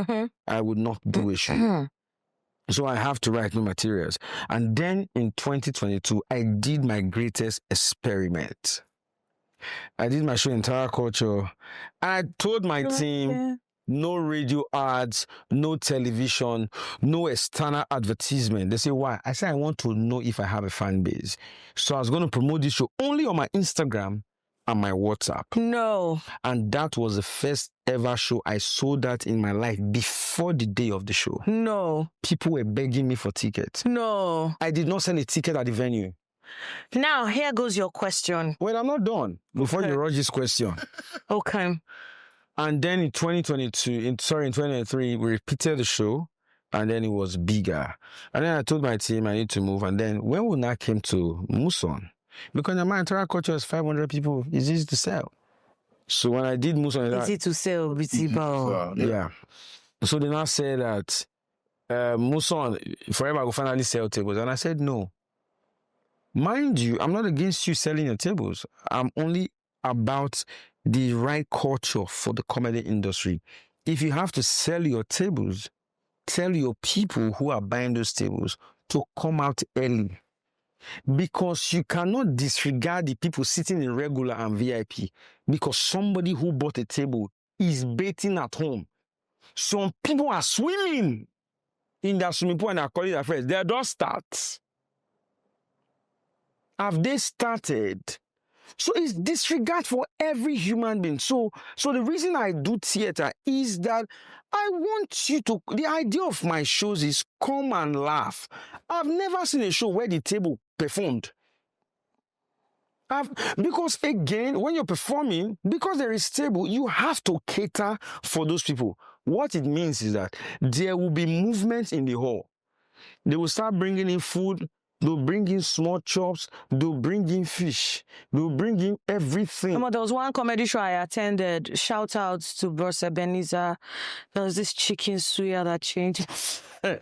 I would not do a show. So I have to write new materials. And then in 2022, I did my greatest experiment. I did my show Entire Culture. And I told my team, no radio ads, no television, no external advertisement. They say, why? I said, I want to know if I have a fan base. So I was going to promote this show only on my Instagram and my WhatsApp. No. And that was the first ever show I sold that in my life before the day of the show. No. People were begging me for tickets. No. I did not send a ticket at the venue. Now, here goes your question. Well, I'm not done before you rush this question. Okay. And then in 2023, we repeated the show, and then it was bigger. And then I told my team I need to move. And then when we now came to Muson, because my entire culture is 500 people, it's easy to sell. So when I did Muson, Easy to sell, yeah. So they now said that Muson, forever will finally sell tables. And I said, no. Mind you, I'm not against you selling your tables. I'm only about the right culture for the comedy industry. If you have to sell your tables, tell your people who are buying those tables to come out early. Because you cannot disregard the people sitting in regular and VIP because somebody who bought a table is baiting at home. Some people are swimming in their swimming pool and are calling their friends. They don't start. Have they started? So it's disregard for every human being. So the reason I do theater is that I want you to, the idea of my shows is come and laugh. I've never seen a show where the table performed. Because again, when you're performing, because there is table, you have to cater for those people. What it means is that there will be movement in the hall. They will start bringing in food. They'll bring in small chops. They'll bring in fish. They'll bring in everything. There was one comedy show I attended. Shout out to Bros Ebenezer. There was this chicken suya that changed.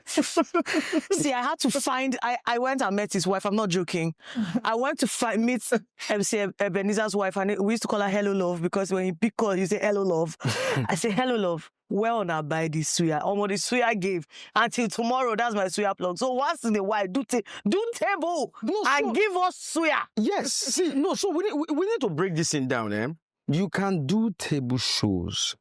See, I had to find. I went and met his wife. I'm not joking. I went to meet MC Ebenezer's wife, and we used to call her Hello Love because when he pick call, he say Hello Love. I say Hello Love. Well, now buy this suya. The suya gave until tomorrow. That's my suya plug. So once in a while, do table and give us suya. Yes. See, no. So we need to break this thing down. You can do table shows.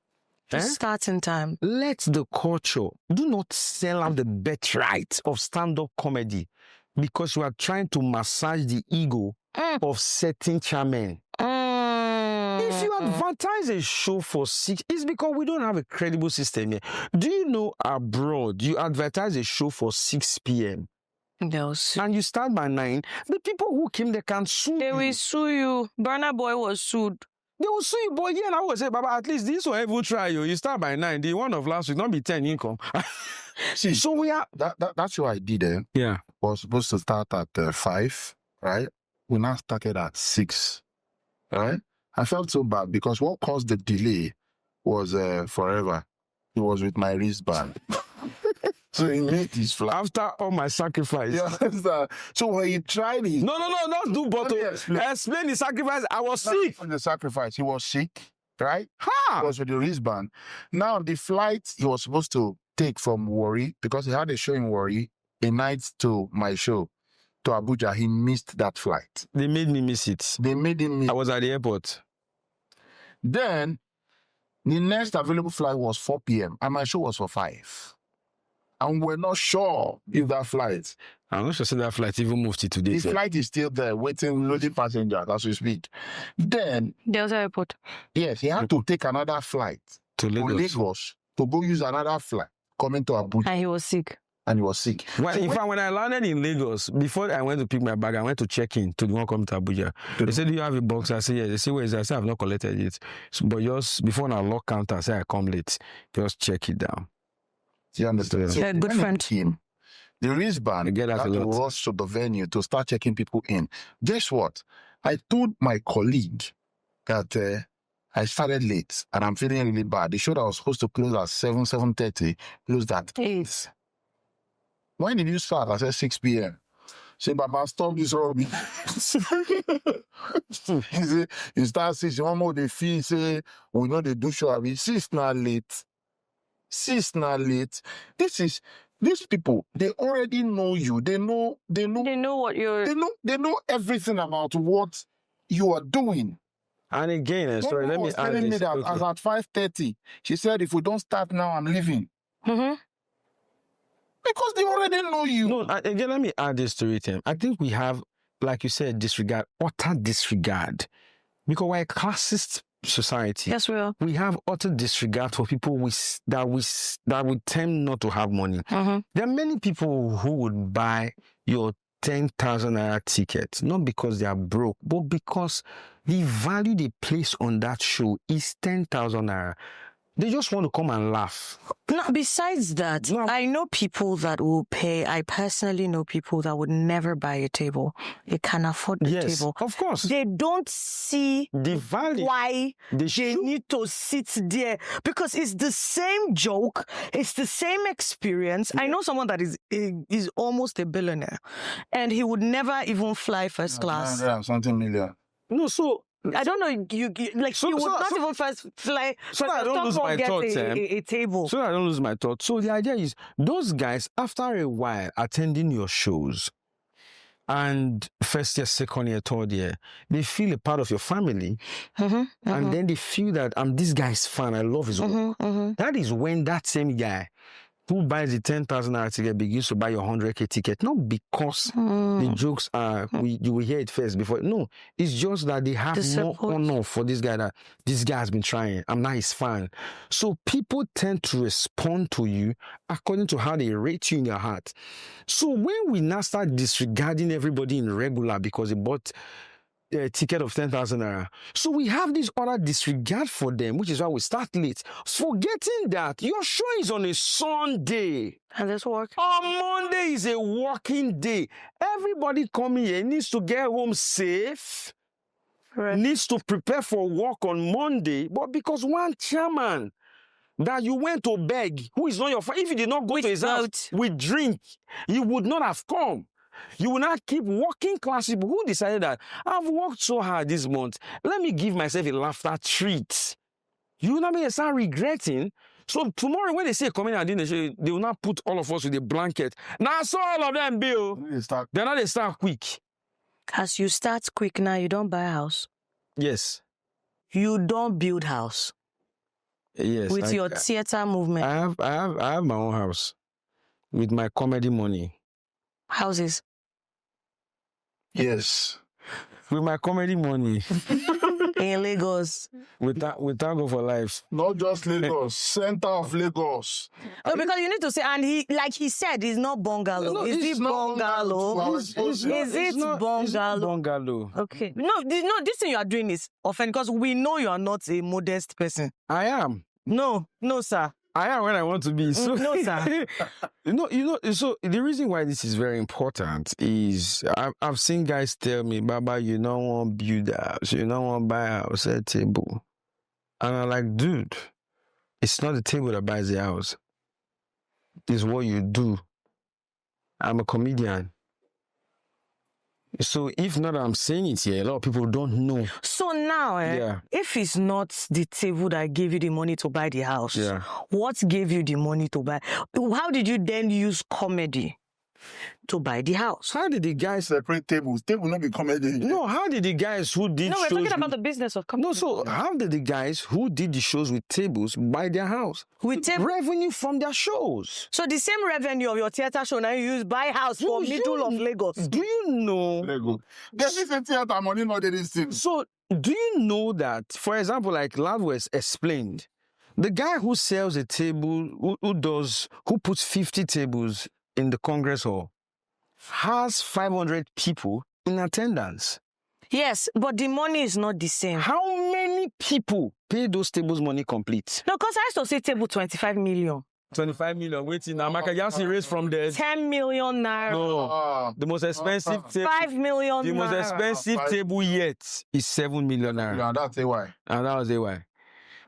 Starting time. Let the culture. Do not sell out the birthright of stand-up comedy because you are trying to massage the ego of certain chairmen. If you advertise a show for 6, it's because we don't have a credible system here. Do you know abroad, you advertise a show for 6 p.m. Yes. And you start by 9, the people who came there can sue you. They will sue you. Burna Boy was sued. They will sue you, boy. Yeah, and I would say, Baba, at least this will ever try you. You start by 9. The one of last week, not be 10 income. See, so we are... That's what I did Yeah. Was supposed to start at 5, right? We now started at 6, right? I felt so bad because what caused the delay was forever. It was with my wristband. So he made his flight. After all my sacrifice. Yeah, so when he tried it... No, not do bottle. Explain the sacrifice. I was sick. On the sacrifice, he was sick, right? Ha! It was with the wristband. Now, the flight he was supposed to take from Warri, because he had a show in Warri, a night to my show, to Abuja, he missed that flight. They made me miss it. They made him miss. I was at the airport. Then, the next available flight was 4 p.m. and my show was for 5. And we're not sure if that flight... I'm not sure that flight even moved to today. The flight is still there, waiting, loading passengers as we speak. Then... There's an airport. Yes, he had to take another flight to Lagos to go use another flight coming to Abuja. And he was sick. Well, in fact, when I landed in Lagos, before I went to pick my bag, I went to check in to the one coming to Abuja. They said, do you have a box? I said, yes. They said, where is it? I said, I've not collected it. So, but yours, before I lock counter, I said, I come late. Just check it down. Do you understand? Yeah, good friend. The wristband had to rush to the venue to start checking people in. Guess what? I told my colleague that I started late and I'm feeling really bad. The show that was supposed to close at 7:30 closed at 8. When did you start? I said 6 p.m. Say, Baba, stop this rubbish. He said, you start 6, one more they feel, say, we know they do show. I mean, 6 not late. 6 not late. These people, they already know you. They know what you're... They know everything about what you are doing. And again, sorry, let me was add telling me this. that Okay. as at 5:30, she said, if we don't start now, I'm leaving. Mm-hmm. Because they already know you. No, again, let me add this to it. I think we have, like you said, disregard, utter disregard. Because we're a classist society. Yes, we are. We have utter disregard for people that would tend not to have money. Mm-hmm. There are many people who would buy your 10,000 naira ticket, not because they are broke, but because the value they place on that show is 10,000 naira. They just want to come and laugh. No, besides that, No. I know people that will pay. I personally know people that would never buy a table. They can afford the Yes, table. of course. They don't see The value. why They they should. need to sit there because it's the same joke, it's the same experience. I know someone that is almost a billionaire, and he would never even fly first class. 900 and something million. No, so I don't know. You like So- he would so- not so- even first fly. so first I class, don't talk lose about my get thoughts, a table. so that I don't lose my thought. So the idea is those guys, after a while attending your shows, and first year, second year, third year, they feel a part of your family, and then they feel that I'm this guy's fan. I love his work. That is when that same guy who buys the 10,000 naira ticket begins to buy your 100K ticket. Not because the jokes are, you will hear it first before. No, it's just that they have The more support. honor for this guy, that this guy has been trying. I'm not his fan. So people tend to respond to you according to how they rate you in their heart. So when we now start disregarding everybody in regular because they bought a ticket of 10,000 naira. So we have this other disregard for them, which is why we start late, forgetting that your show is on a Sunday. And this work. On Monday is a working day. Everybody coming here needs to get home safe, Correct. needs to prepare for work on Monday, but because one chairman that you went to beg, who is not your friend, if you did not go to his house with drink, you would not have come. You will not keep working class people who decided that I've worked so hard this month. Let me give myself a laughter treat. You will not be start regretting. So tomorrow when they say coming and doing the show, they will not put all of us with a blanket. Now so all of them bill. They're not they start quick. As you start quick now, you don't buy a house. Yes. You don't build house. Yes. With your theater movement. I have my own house with my comedy money. Houses. Yes. With my comedy money. In Lagos. with Tango for Life. Not just Lagos, center of Lagos. No, because you need to say, and he said, it's not bungalow. No, is it's it not bungalow? It's Is it It's not bungalow? bungalow. Okay. No, this thing you are doing is offensive because we know you are not a modest person. I am. No, sir. I am when I want to be. So, No, sir. So the reason why this is very important is I've seen guys tell me, Baba, you don't want to build a house, you don't want to buy a house, a table. And I'm like, dude, it's not the table that buys the house. It's what you do. I'm a comedian. So if not, I'm saying it here, a lot of people don't know. So now, Yeah. if it's not the table that gave you the money to buy the house, Yeah. what gave you the money to buy? How did you then use comedy to buy the house? How did the guys... Separate tables. Table not be comedy. No, how did the guys who did No, we're shows... talking about the business of comedy. No, so how did the guys who did the shows with tables buy their house? With table. Revenue from their shows. So the same revenue of your theater show now you use buy house for middle of Lagos. Do you know? Lego. There's this theater money not this thing. So do you know that, for example, like Ladwest explained, the guy who sells a table, who puts 50 tables in the Congress Hall, has 500 people in attendance. Yes, but the money is not the same. How many people pay those tables money complete? No, because I used to say table 25 million. 25 million. Waiting now. Maka Jansi raised from there. 10 million naira. No. The most expensive table. 5 million The most naira. expensive table yet is 7 million naira. Yeah, that's why. And that was why.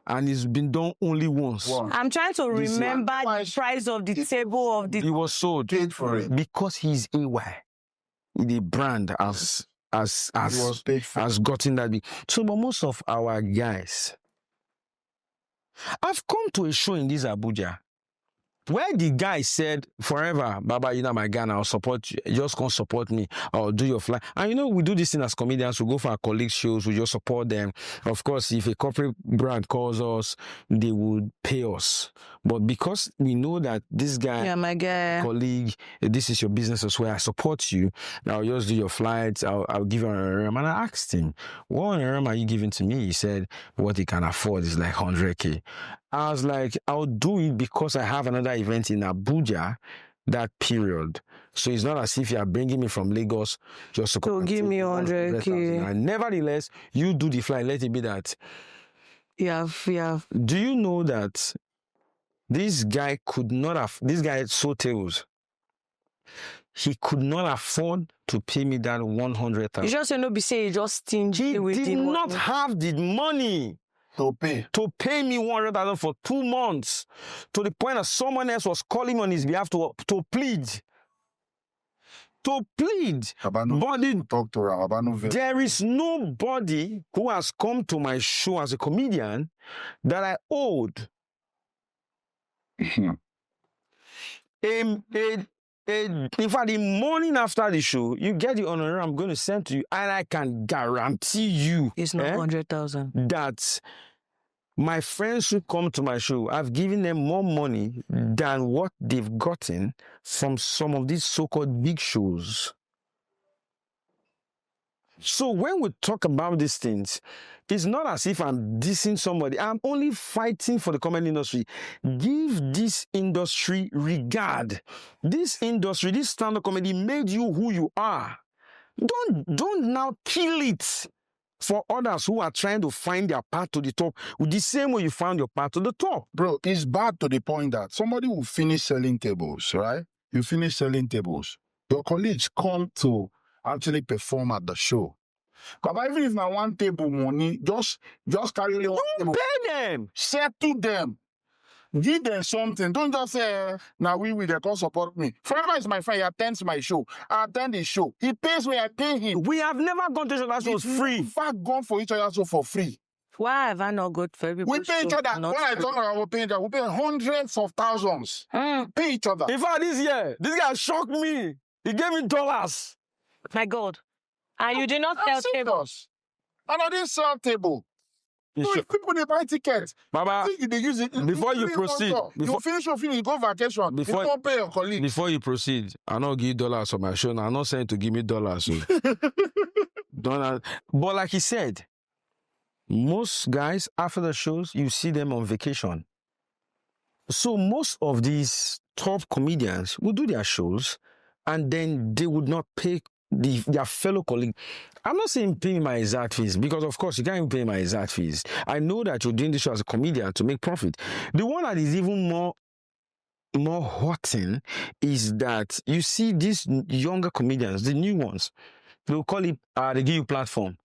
And it's been done only once. I'm trying to remember the price of the table of the... He was sold Paid for it. because he's AY. The brand has was paid for. gotten that big. So, but most of our guys, I've come to a show in this Abuja. Where the guy said, forever, Baba, you know my guy, I'll support you. Just come support me. I'll do your fly. And you know, we do this thing as comedians. We go for our colleagues' shows. We just support them. Of course, if a corporate brand calls us, they would pay us. But because we know that this guy, my guy, colleague, this is your business as well, I support you. I'll just do your flights. I'll give you an RM. And I asked him, what RM are you giving to me? He said, what he can afford is like 100K. I was like, I'll do it because I have another event in Abuja that period. So it's not as if you are bringing me from Lagos just to so give me 100K. And nevertheless, you do the flight. Let it be that. Yeah. Do you know that this guy so tails. He could not afford to pay me that 100,000. You just no be say you just stingy. He did not have the money to pay me 100,000 for 2 months, to the point that someone else was calling on his behalf to plead. But there is nobody who has come to my show as a comedian that I owed in fact, the morning after the show, you get the honorarium I'm going to send to you, and I can guarantee you it's not 100,000 that my friends who come to my show, I've given them more money than what they've gotten from some of these so-called big shows. So when we talk about these things, it's not as if I'm dissing somebody. I'm only fighting for the comedy industry. Give this industry regard. This industry, this stand-up comedy made you who you are. Don't now kill it for others who are trying to find their path to the top with the same way you found your path to the top. Bro, it's bad to the point that somebody will finish selling tables, right? You finish selling tables. Your colleagues come to actually perform at the show. But even if now one table money, just carry one table. Pay them. Settle them. Give them something. Don't just say, now they can't support me. Forever is my friend. He attends my show. I attend his show. He pays me, I pay him. We have never gone to each other's shows free. In fact, gone for each other's show for free. Why have I not got for everybody? We pay each other. When I talk about paying each other, we pay hundreds of thousands. Pay each other. In fact, this year, this guy shocked me. He gave me $. My God. And you did not sell tables. And I didn't sell table. So if people they buy tickets, Baba, they use it. Before you proceed, you finish, you go vacation. Before you don't pay your colleague. Before you proceed, I not give you $. For my show. Now I'm not saying to give me $. So. But like he said, most guys after the shows, you see them on vacation. So most of these top comedians will do their shows, and then they would not pay their fellow colleague. I'm not saying pay me my exact fees, because of course you can't even pay my exact fees. I know that you're doing this show as a comedian to make profit. The one that is even more hurting is that you see these younger comedians, the new ones, they'll call it they give you platform.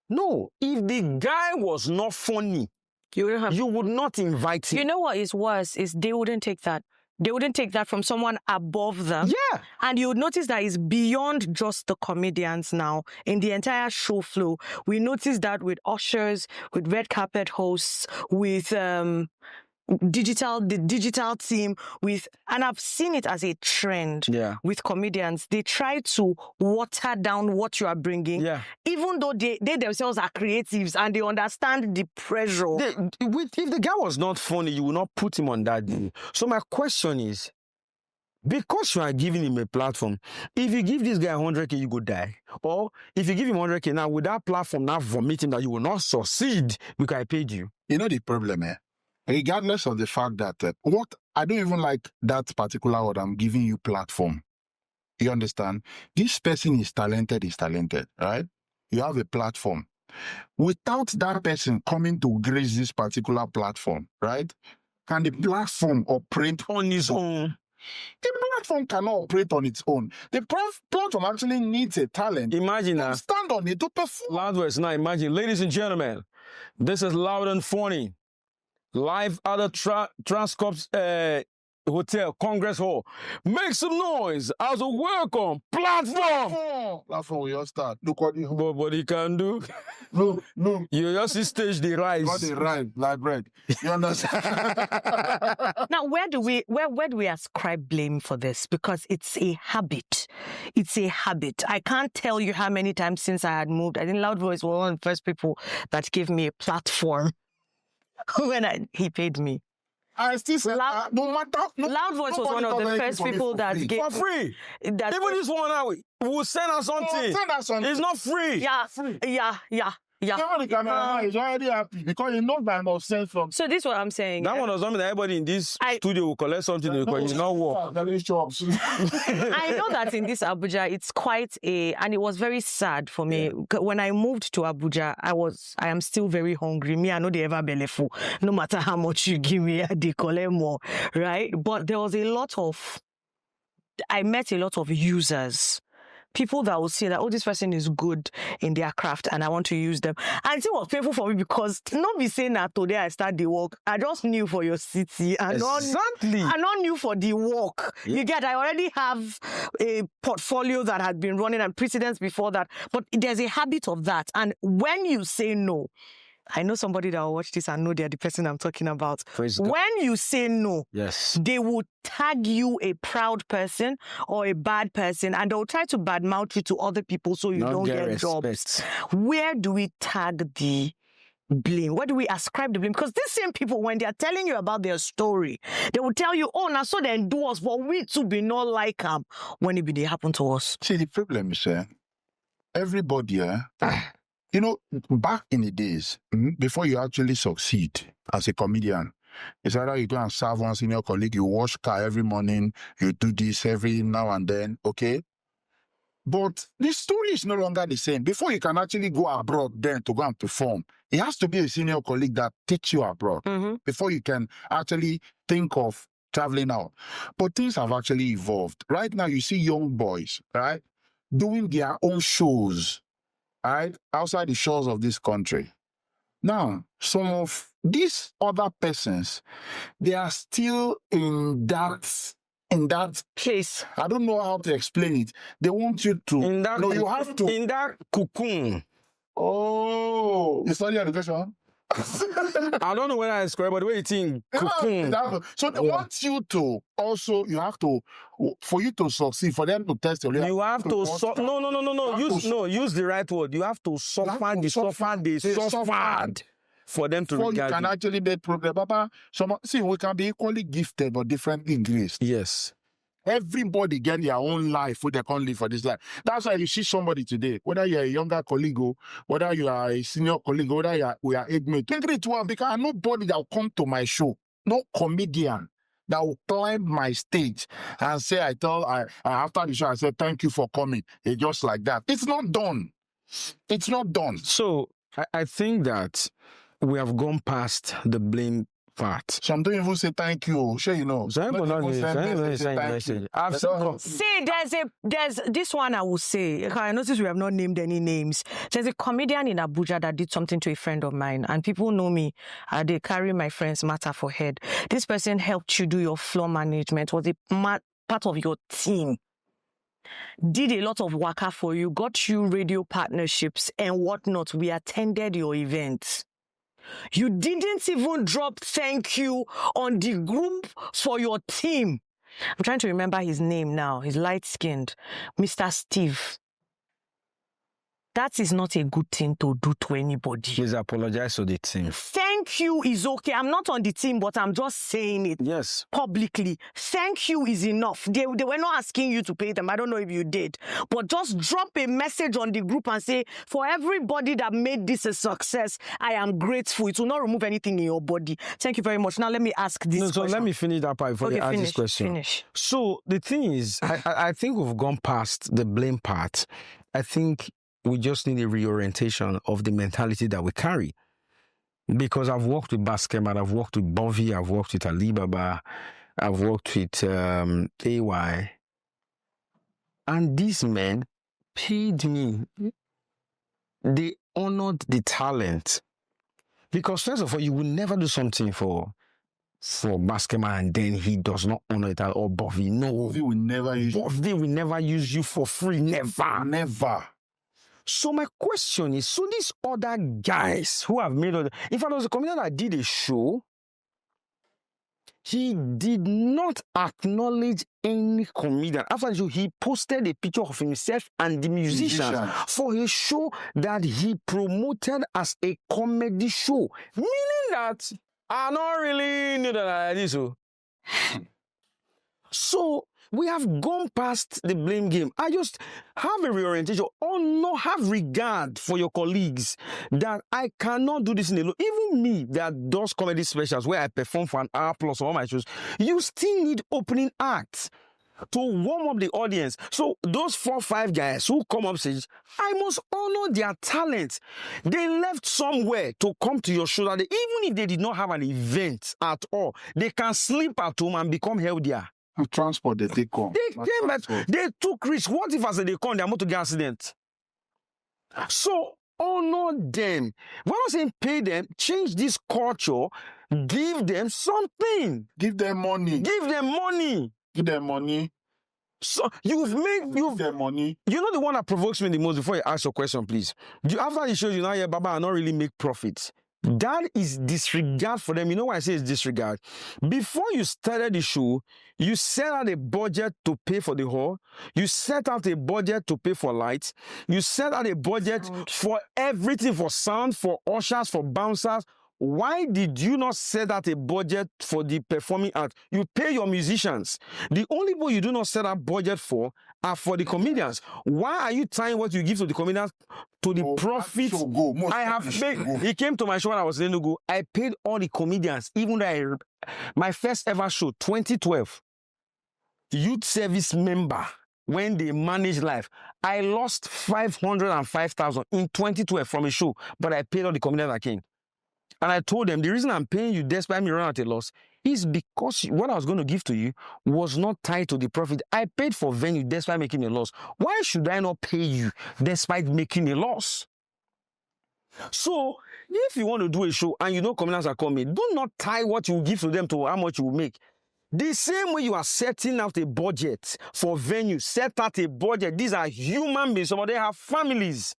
No, if the guy was not funny, you would not invite him. You know what is worse is they wouldn't take that. They wouldn't take that from someone above them. Yeah. And you would notice that it's beyond just the comedians now. In the entire show flow, we notice that with ushers, with red carpet hosts, with the digital team, and I've seen it as a trend with comedians. They try to water down what you are bringing, even though they themselves are creatives and they understand the pressure. If the guy was not funny, you will not put him on that deal. So my question is, because you are giving him a platform, if you give this guy 100K, you go die. Or if you give him 100K now, with that platform now vomit him that you will not succeed because I paid you. You know the problem, regardless of the fact that I don't even like that particular word, I'm giving you platform. You understand? This person is talented, right? You have a platform. Without that person coming to grace this particular platform, right? Can the platform operate on its own? The platform cannot operate on its own. The platform actually needs a talent. Imagine that. Stand on it to perform. Loud words. Now imagine, ladies and gentlemen, this is Loud and Funny. Live out of Transcorp's Hotel, Congress Hall. Make some noise as a welcome platform. Platform we all start. Look what you But he can do. look. You just see stage the rise. Got it right, like bread. You understand? Now, where do we ascribe blame for this? Because it's a habit. It's a habit. I can't tell you how many times since I had moved. I think Loud Voice was one of the first people that gave me a platform when he paid me. I still say, Loud Voice was one of the first people that gave For free. that. Even this one now, will send us something. Send us something. It's not free. Yeah, free. yeah. The cameraman is already happy because he knows that I'm sent from. So this is what I'm saying. That one does not mean that everybody in this studio will collect something because it's not work. I know that in this Abuja, it's quite and it was very sad for me. Yeah. When I moved to Abuja, I am still very hungry. Me, I know they ever belly full. No matter how much you give me, they collect more, right? But there was I met a lot of users. People that will say that, oh, this person is good in their craft and I want to use them. And it was painful for me because not be saying that today I start the work. I just knew for your city and Exactly. not knew for the work. Yeah. You get, I already have a portfolio that had been running and precedents before that. But there's a habit of that. And when you say no, I know somebody that will watch this and know they're the person I'm talking about. Praise God. When you say no, Yes. they will tag you a proud person or a bad person, and they'll try to badmouth you to other people so you Not don't get jobs. respect. Where do we tag the blame? Where do we ascribe the blame? Because these same people, when they are telling you about their story, they will tell you, oh, now so they do us, but we too be not like them when it be they happen to us. See, the problem is, everybody, you know, back in the days, before you actually succeed as a comedian, it's either you go and serve one senior colleague, you wash car every morning, you do this every now and then, okay? But the story is no longer the same. Before you can actually go abroad then to go and perform, it has to be a senior colleague that takes you abroad before you can actually think of traveling out. But things have actually evolved. Right now, you see young boys, right, doing their own shows, right, outside the shores of this country. Now, some of these other persons, they are still in that Please. I don't know how to explain it. They want you to. You have to. In that cocoon. Oh, you study education? I don't know whether I square, but the way you think cocoon. So they want you to also, you have to, for you to succeed, for them to test your. You have to no. Use the right word. You have to suffer the suffered for them to regard you can actually make progress. Baba, see, we can be equally gifted but differently graced. Yes. Everybody get their own life who they can't live for this life. That's why you see somebody today, whether you're a younger colleague, whether you are a senior colleague, whether we are age mate, because nobody that will come to my show, no comedian that will climb my stage and say, after the show, I said, thank you for coming. It's just like that. It's not done. It's not done. So I think that we have gone past the blame part. Some don't even say thank you. Sure, you know. See, there's this one I will say. I notice we have not named any names. There's a comedian in Abuja that did something to a friend of mine, and people know me. They carry my friend's matter for head. This person helped you do your floor management, was a part of your team. Did a lot of waka for you, got you radio partnerships and whatnot. We attended your events. You didn't even drop thank you on the group for your team. I'm trying to remember his name now. He's light-skinned. Mr. Steve. That is not a good thing to do to anybody. Please apologize to the team. Thank you is okay. I'm not on the team, but I'm just saying it publicly. Thank you is enough. They were not asking you to pay them. I don't know if you did. But just drop a message on the group and say, for everybody that made this a success, I am grateful. It will not remove anything in your body. Thank you very much. Now let me ask this question. So let me finish that part before you ask this question. Finish. So the thing is, I think we've gone past the blame part. I think we just need a reorientation of the mentality that we carry. Because I've worked with Basketman, I've worked with Bovi, I've worked with Alibaba, I've worked with AY. And these men paid me. They honored the talent. Because first of all, you will never do something for for basketball and then he does not honor it at all. Bovie, no. Bovie will never use you. Bovie will never use you for free. Never. Never. So my question is, so these other guys who have made other, in fact, there was a comedian that did a show. He did not acknowledge any comedian. After the show, he posted a picture of himself and the musicians for a show that he promoted as a comedy show. Meaning that I don't really know that I did so. So we have gone past the blame game. I just have a reorientation or not have regard for your colleagues that I cannot do this in alone. Even me that does comedy specials where I perform for an hour plus on all my shows, you still need opening acts to warm up the audience. So those 4 or 5 guys who come up stage, I must honor their talent. They left somewhere to come to your show that even if they did not have an event at all, they can sleep at home and become healthier. Transport they take on. They took risks. What if as they come, they are motor get accident? So honor them. When I say pay them, change this culture, give them something. Give them money. Give them money. Give them money. So you've them money. You know the one that provokes me the most before you ask your question, please. After the show, you now hear Baba, I not really make profits. That is disregard for them. You know why I say it's disregard? Before you started the show, you set out a budget to pay for the hall. You set out a budget to pay for lights. You set out a budget for everything, for sound, for ushers, for bouncers. Why did you not set out a budget for the performing art? You pay your musicians. The only people you do not set a budget for are for the comedians. Why are you tying what you give to the comedians to the profit? I have paid. He came to my show when I was in Enugu. I paid all the comedians, even though my first ever show, 2012, youth service member, when they managed life, I lost 505,000 in 2012 from a show, but I paid all the comedians that came. And I told them, the reason I'm paying you despite me running at a loss is because what I was going to give to you was not tied to the profit. I paid for venue despite making a loss. Why should I not pay you despite making a loss? So, if you want to do a show and you know comedians are coming, do not tie what you give to them to how much you will make. The same way you are setting out a budget for venue, set out a budget. These are human beings. Some of them have families.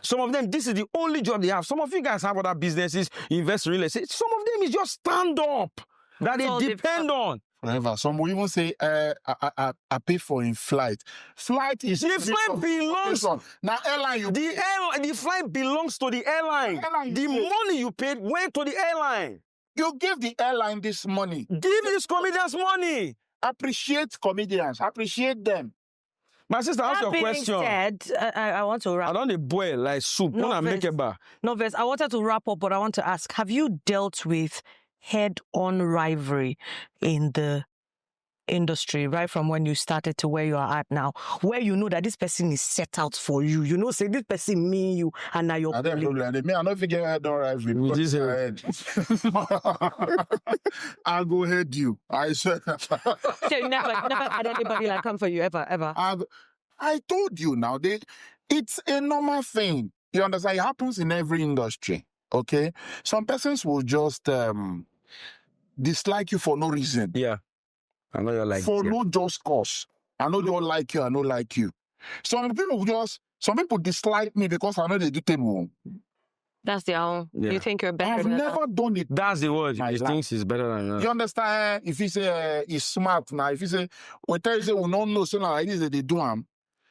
Some of them, this is the only job they have. Some of you guys have other businesses, invest in real estate. Some of them is just stand up that they depend on. Forever. Some will even say, I pay for in flight. Flight is... The flight belongs... Now, airline, the flight belongs to the airline. The money you paid went to the airline. You give the airline this money. Give these comedians money. Appreciate comedians. Appreciate them. My sister, ask your question. Said, I want to wrap. I don't boil like soup. No, make it back. No, Vess, I wanted to wrap up, but I want to ask, have you dealt with head-on rivalry in the industry, right from when you started to where you are at now, where you know that this person is set out for you? You know, say this person mean you and now you're... I don't figure head-on rivalry. I'll go head you. I said... So you never had anybody like come for you, ever? I told you now, it's a normal thing. You understand? It happens in every industry, okay? Some persons will just dislike you for no reason. Yeah. I know you like for no just cause. I know they don't like you, I don't like you. Some people dislike me because I know they do table. That's their own. Yeah. You think you're better I've never done it. That's the word. He thinks he's better than you. You understand? If you say he's smart now, if you say, we tell you say we don't know, so now like this they do him.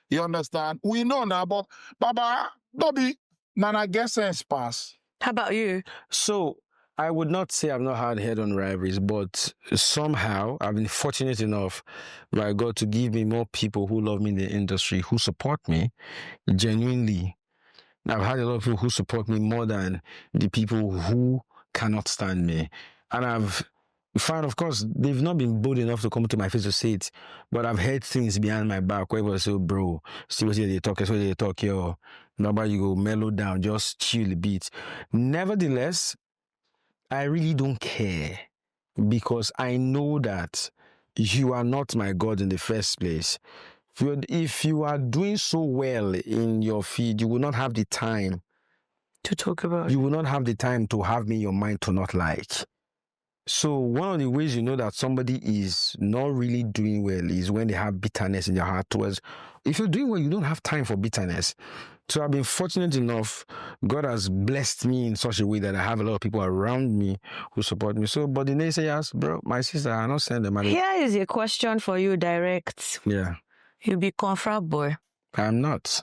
You understand? We know now, but Baba, Dobby, Nana get sense pass. How about you? So I would not say I've not had head-on rivalries, but somehow I've been fortunate enough by God to give me more people who love me in the industry, who support me genuinely. I've had a lot of people who support me more than the people who cannot stand me. And I've found, of course, they've not been bold enough to come to my face to say it, but I've heard things behind my back where people say, oh, bro, see what they talk here. Nobody, you go mellow down, just chill a bit. Nevertheless, I really don't care because I know that you are not my God in the first place. If you are doing so well in your field, you will not have the time to talk about. You will not have the time to have me in your mind to not like. So one of the ways you know that somebody is not really doing well is when they have bitterness in their heart towards. If you're doing well, you don't have time for bitterness. So I've been fortunate enough. God has blessed me in such a way that I have a lot of people around me who support me. So, but the naysayers, bro, my sister, I not send them. Here is a question for you, direct. Yeah, You be confront boy. I'm not.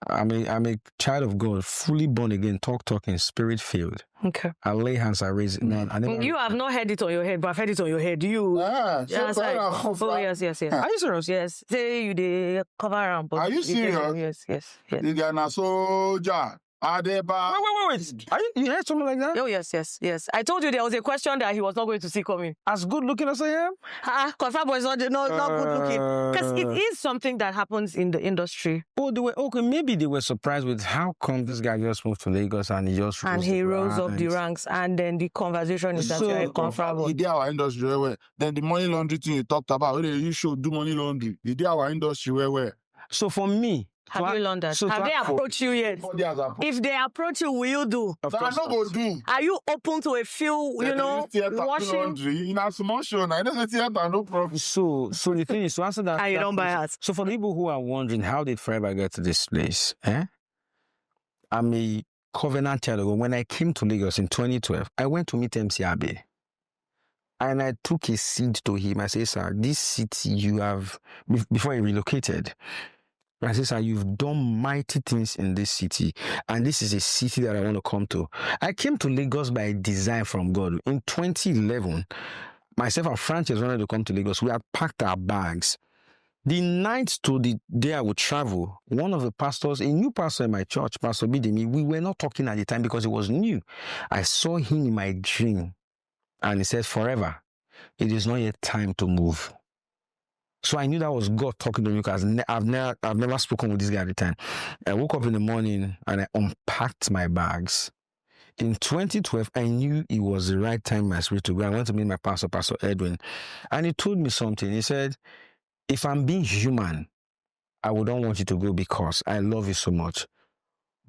I'm a child of God, fully born again, talking, spirit filled. Okay. I lay hands, I raise it. No, I never. You have not heard it on your head, but I've heard it on your head. You. Ah, Yes, so I- far, oh, yes. Are you serious? Yes. Say you the cover around. Are you serious? Yes. The guy na soldier. Adeba. Wait. Are you heard something like that? Oh, yes. I told you there was a question that he was not going to see coming. As good looking as I am? Confirm boy is not good looking. Because it is something that happens in the industry. Oh, maybe they were surprised with how come this guy just moved to Lagos and he just And he rose up the ranks, and then the conversation is that So, you're a confirm. He did our industry well. Then the money laundry thing you talked about, you should do money laundry. He did our industry well. So for me, Have you learned that? Have they approached you yet? If they approach you, will you do? So I know go do. Are you open to a few, washing? In a small show, I don't say theater, no problem. So the thing is, to answer that. And you don't buy question- house. So for the people who are wondering, how did Forever get to this place? I'm a covenant child of God. When I came to Lagos in 2012, I went to meet MC Abe. And I took a seed to him. I said, sir, this city you have, before he relocated, I said, sir, you've done mighty things in this city. And this is a city that I want to come to. I came to Lagos by design from God. In 2011, myself and Francis wanted to come to Lagos. We had packed our bags. The night to the day I would travel, one of the pastors, a new pastor in my church, Pastor Bidemi, we were not talking at the time because it was new. I saw him in my dream. And he said, Forever, it is not yet time to move. So I knew that was God talking to me because I've never spoken with this guy at the time. I woke up in the morning and I unpacked my bags. In 2012, I knew it was the right time in my spirit to go. I went to meet my pastor, Pastor Edwin, and he told me something. He said, if I'm being human, I wouldn't want you to go because I love you so much.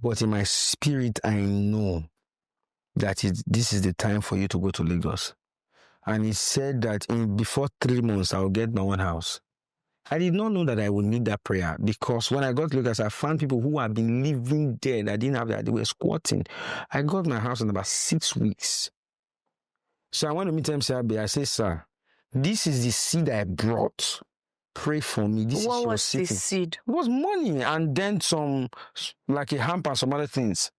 But in my spirit, I know that this is the time for you to go to Lagos. And he said that before 3 months, I'll get my own house. I did not know that I would need that prayer because when I got to Lagos, I found people who had been living there that didn't have that. They were squatting. I got my house in about 6 weeks. So I went to meet MC Abe. I said, sir, this is the seed I brought. Pray for me. This What is your was the city. seed? It was money and then some, like a hamper, some other things.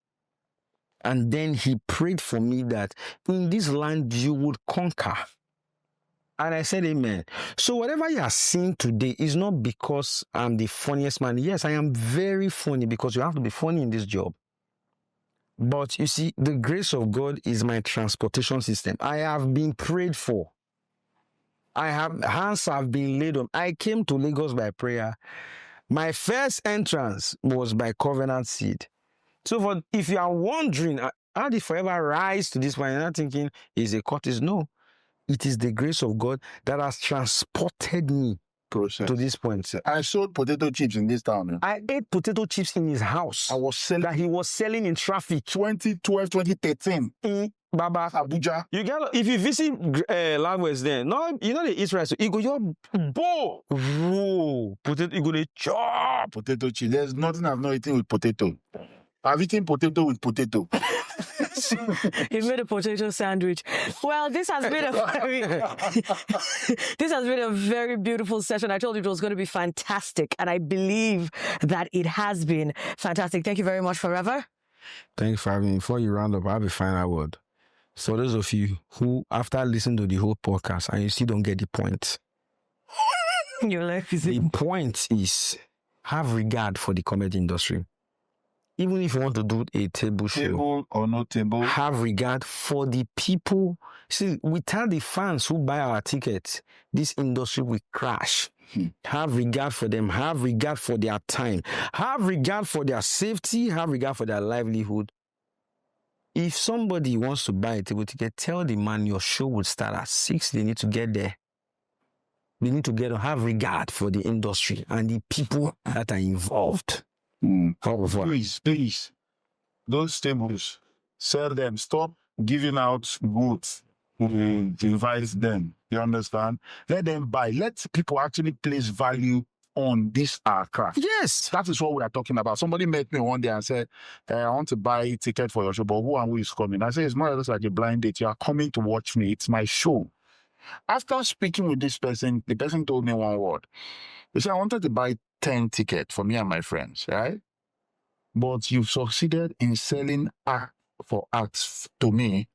And then he prayed for me that in this land you would conquer. And I said, amen. So whatever you are seeing today is not because I'm the funniest man. Yes, I am very funny because you have to be funny in this job. But you see, the grace of God is my transportation system. I have been prayed for. Hands have been laid on. I came to Lagos by prayer. My first entrance was by covenant seed. So if you are wondering, how did Forever rise to this point? You're not thinking, is a Curtis? No. It is the grace of God that has transported me to this point. I sold potato chips in this town. I ate potato chips in his house. I was selling that he was selling in traffic. 2012, 2013. In Baba. Abuja. If you visit language there, no, you know the Israel, so you go your bow, potato, you go to chop potato chips. There's nothing I've not eaten with potato. I've eaten potato with potato. He made a potato sandwich. Well, this has been a very beautiful session. I told you it was going to be fantastic, and I believe that it has been fantastic. Thank you very much, Forever. Thanks for having me. Before you round up, I have a final word. So those of you who, after listening to the whole podcast and you still don't get the point, Your life is the point is have regard for the comedy industry. Even if you want to do a table show, Table or no table. have regard for the people. See, without the fans who buy our tickets, this industry will crash. Have regard for them. Have regard for their time. Have regard for their safety. Have regard for their livelihood. If somebody wants to buy a table ticket, tell the man your show will start at 6. They need to get there. They need to have regard for the industry and the people that are involved. Please. Those tables, sell them. Stop giving out goods. We invite them. You understand? Let them buy. Let people actually place value on this craft. Yes. That is what we are talking about. Somebody met me one day and said, I want to buy a ticket for your show, but who and who is coming? I said, it's more or less like a blind date. You are coming to watch me. It's my show. After speaking with this person, the person told me one word. He said, I wanted to buy 10 tickets for me and my friends, right? But you've succeeded in selling art for arts to me,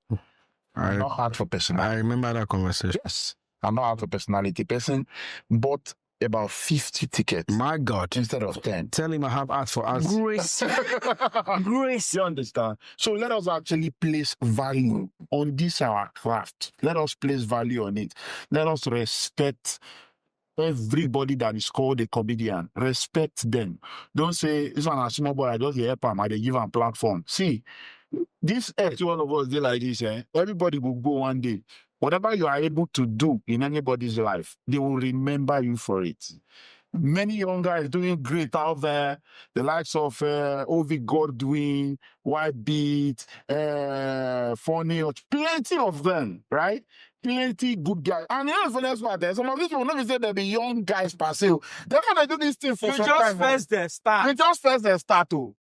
not art for personality. I remember that conversation. Yes, I'm not art for personality. Person bought about 50 tickets. My God. Instead of 10. Tell him I have art for us. Grace. Grace. You understand? So let us actually place value on this our craft. Let us place value on it. Let us respect everybody that is called a comedian. Respect them. Don't say, this one a small boy, I just help him, I dey give him platform. See, this earth, one of us did like this, everybody will go one day. Whatever you are able to do in anybody's life, they will remember you for it. Many young guys doing great out there, the likes of Ovi Godwin, White Beat, Funny, plenty of them, right? Plenty good guys. And you know the next part there, some of these people never say they'll be young guys per se. They're gonna do this thing for some time. their You just first their start, oh.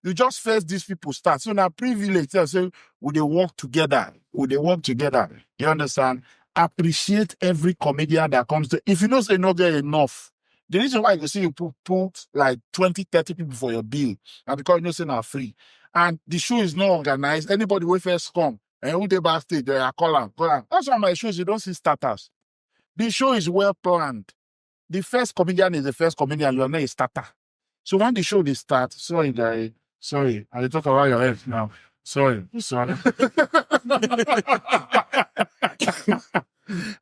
You just first these people start. So now privilege, so would they work together? Would they work together? You understand? Appreciate every comedian that comes to. If you know say not get enough, the reason why you see you put like 20, 30 people for your bill, and because you know say not free. And the show is not organized. Anybody will first come and who they backstage, they are call them. That's why my shows you don't see starters. The show is well planned. The first comedian is the first comedian, you're not a starter. So when the show they start, sorry, guy. Sorry, I talk about your head now. Sorry.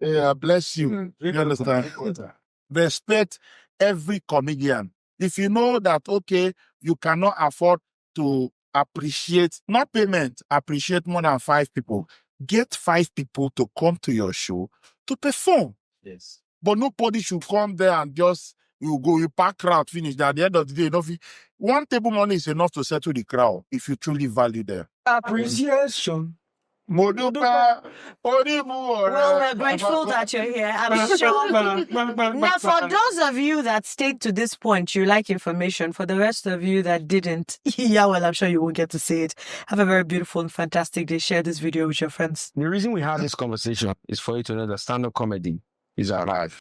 Yeah, bless you. You understand? Respect every comedian. If you know that, okay, you cannot afford to appreciate, not payment, appreciate more than 5 people, get 5 people to come to your show to perform. Yes. But nobody should come there and just you pack crowd, finish. At the end of the day, one table money is enough to settle the crowd if you truly value them. Appreciation. Well, we're grateful that you're here. I'm sure. Now, for those of you that stayed to this point, you like information. For the rest of you that didn't, yeah, well, I'm sure you won't get to see it. Have a very beautiful and fantastic day. Share this video with your friends. The reason we have this conversation is for you to know that stand-up comedy is alive.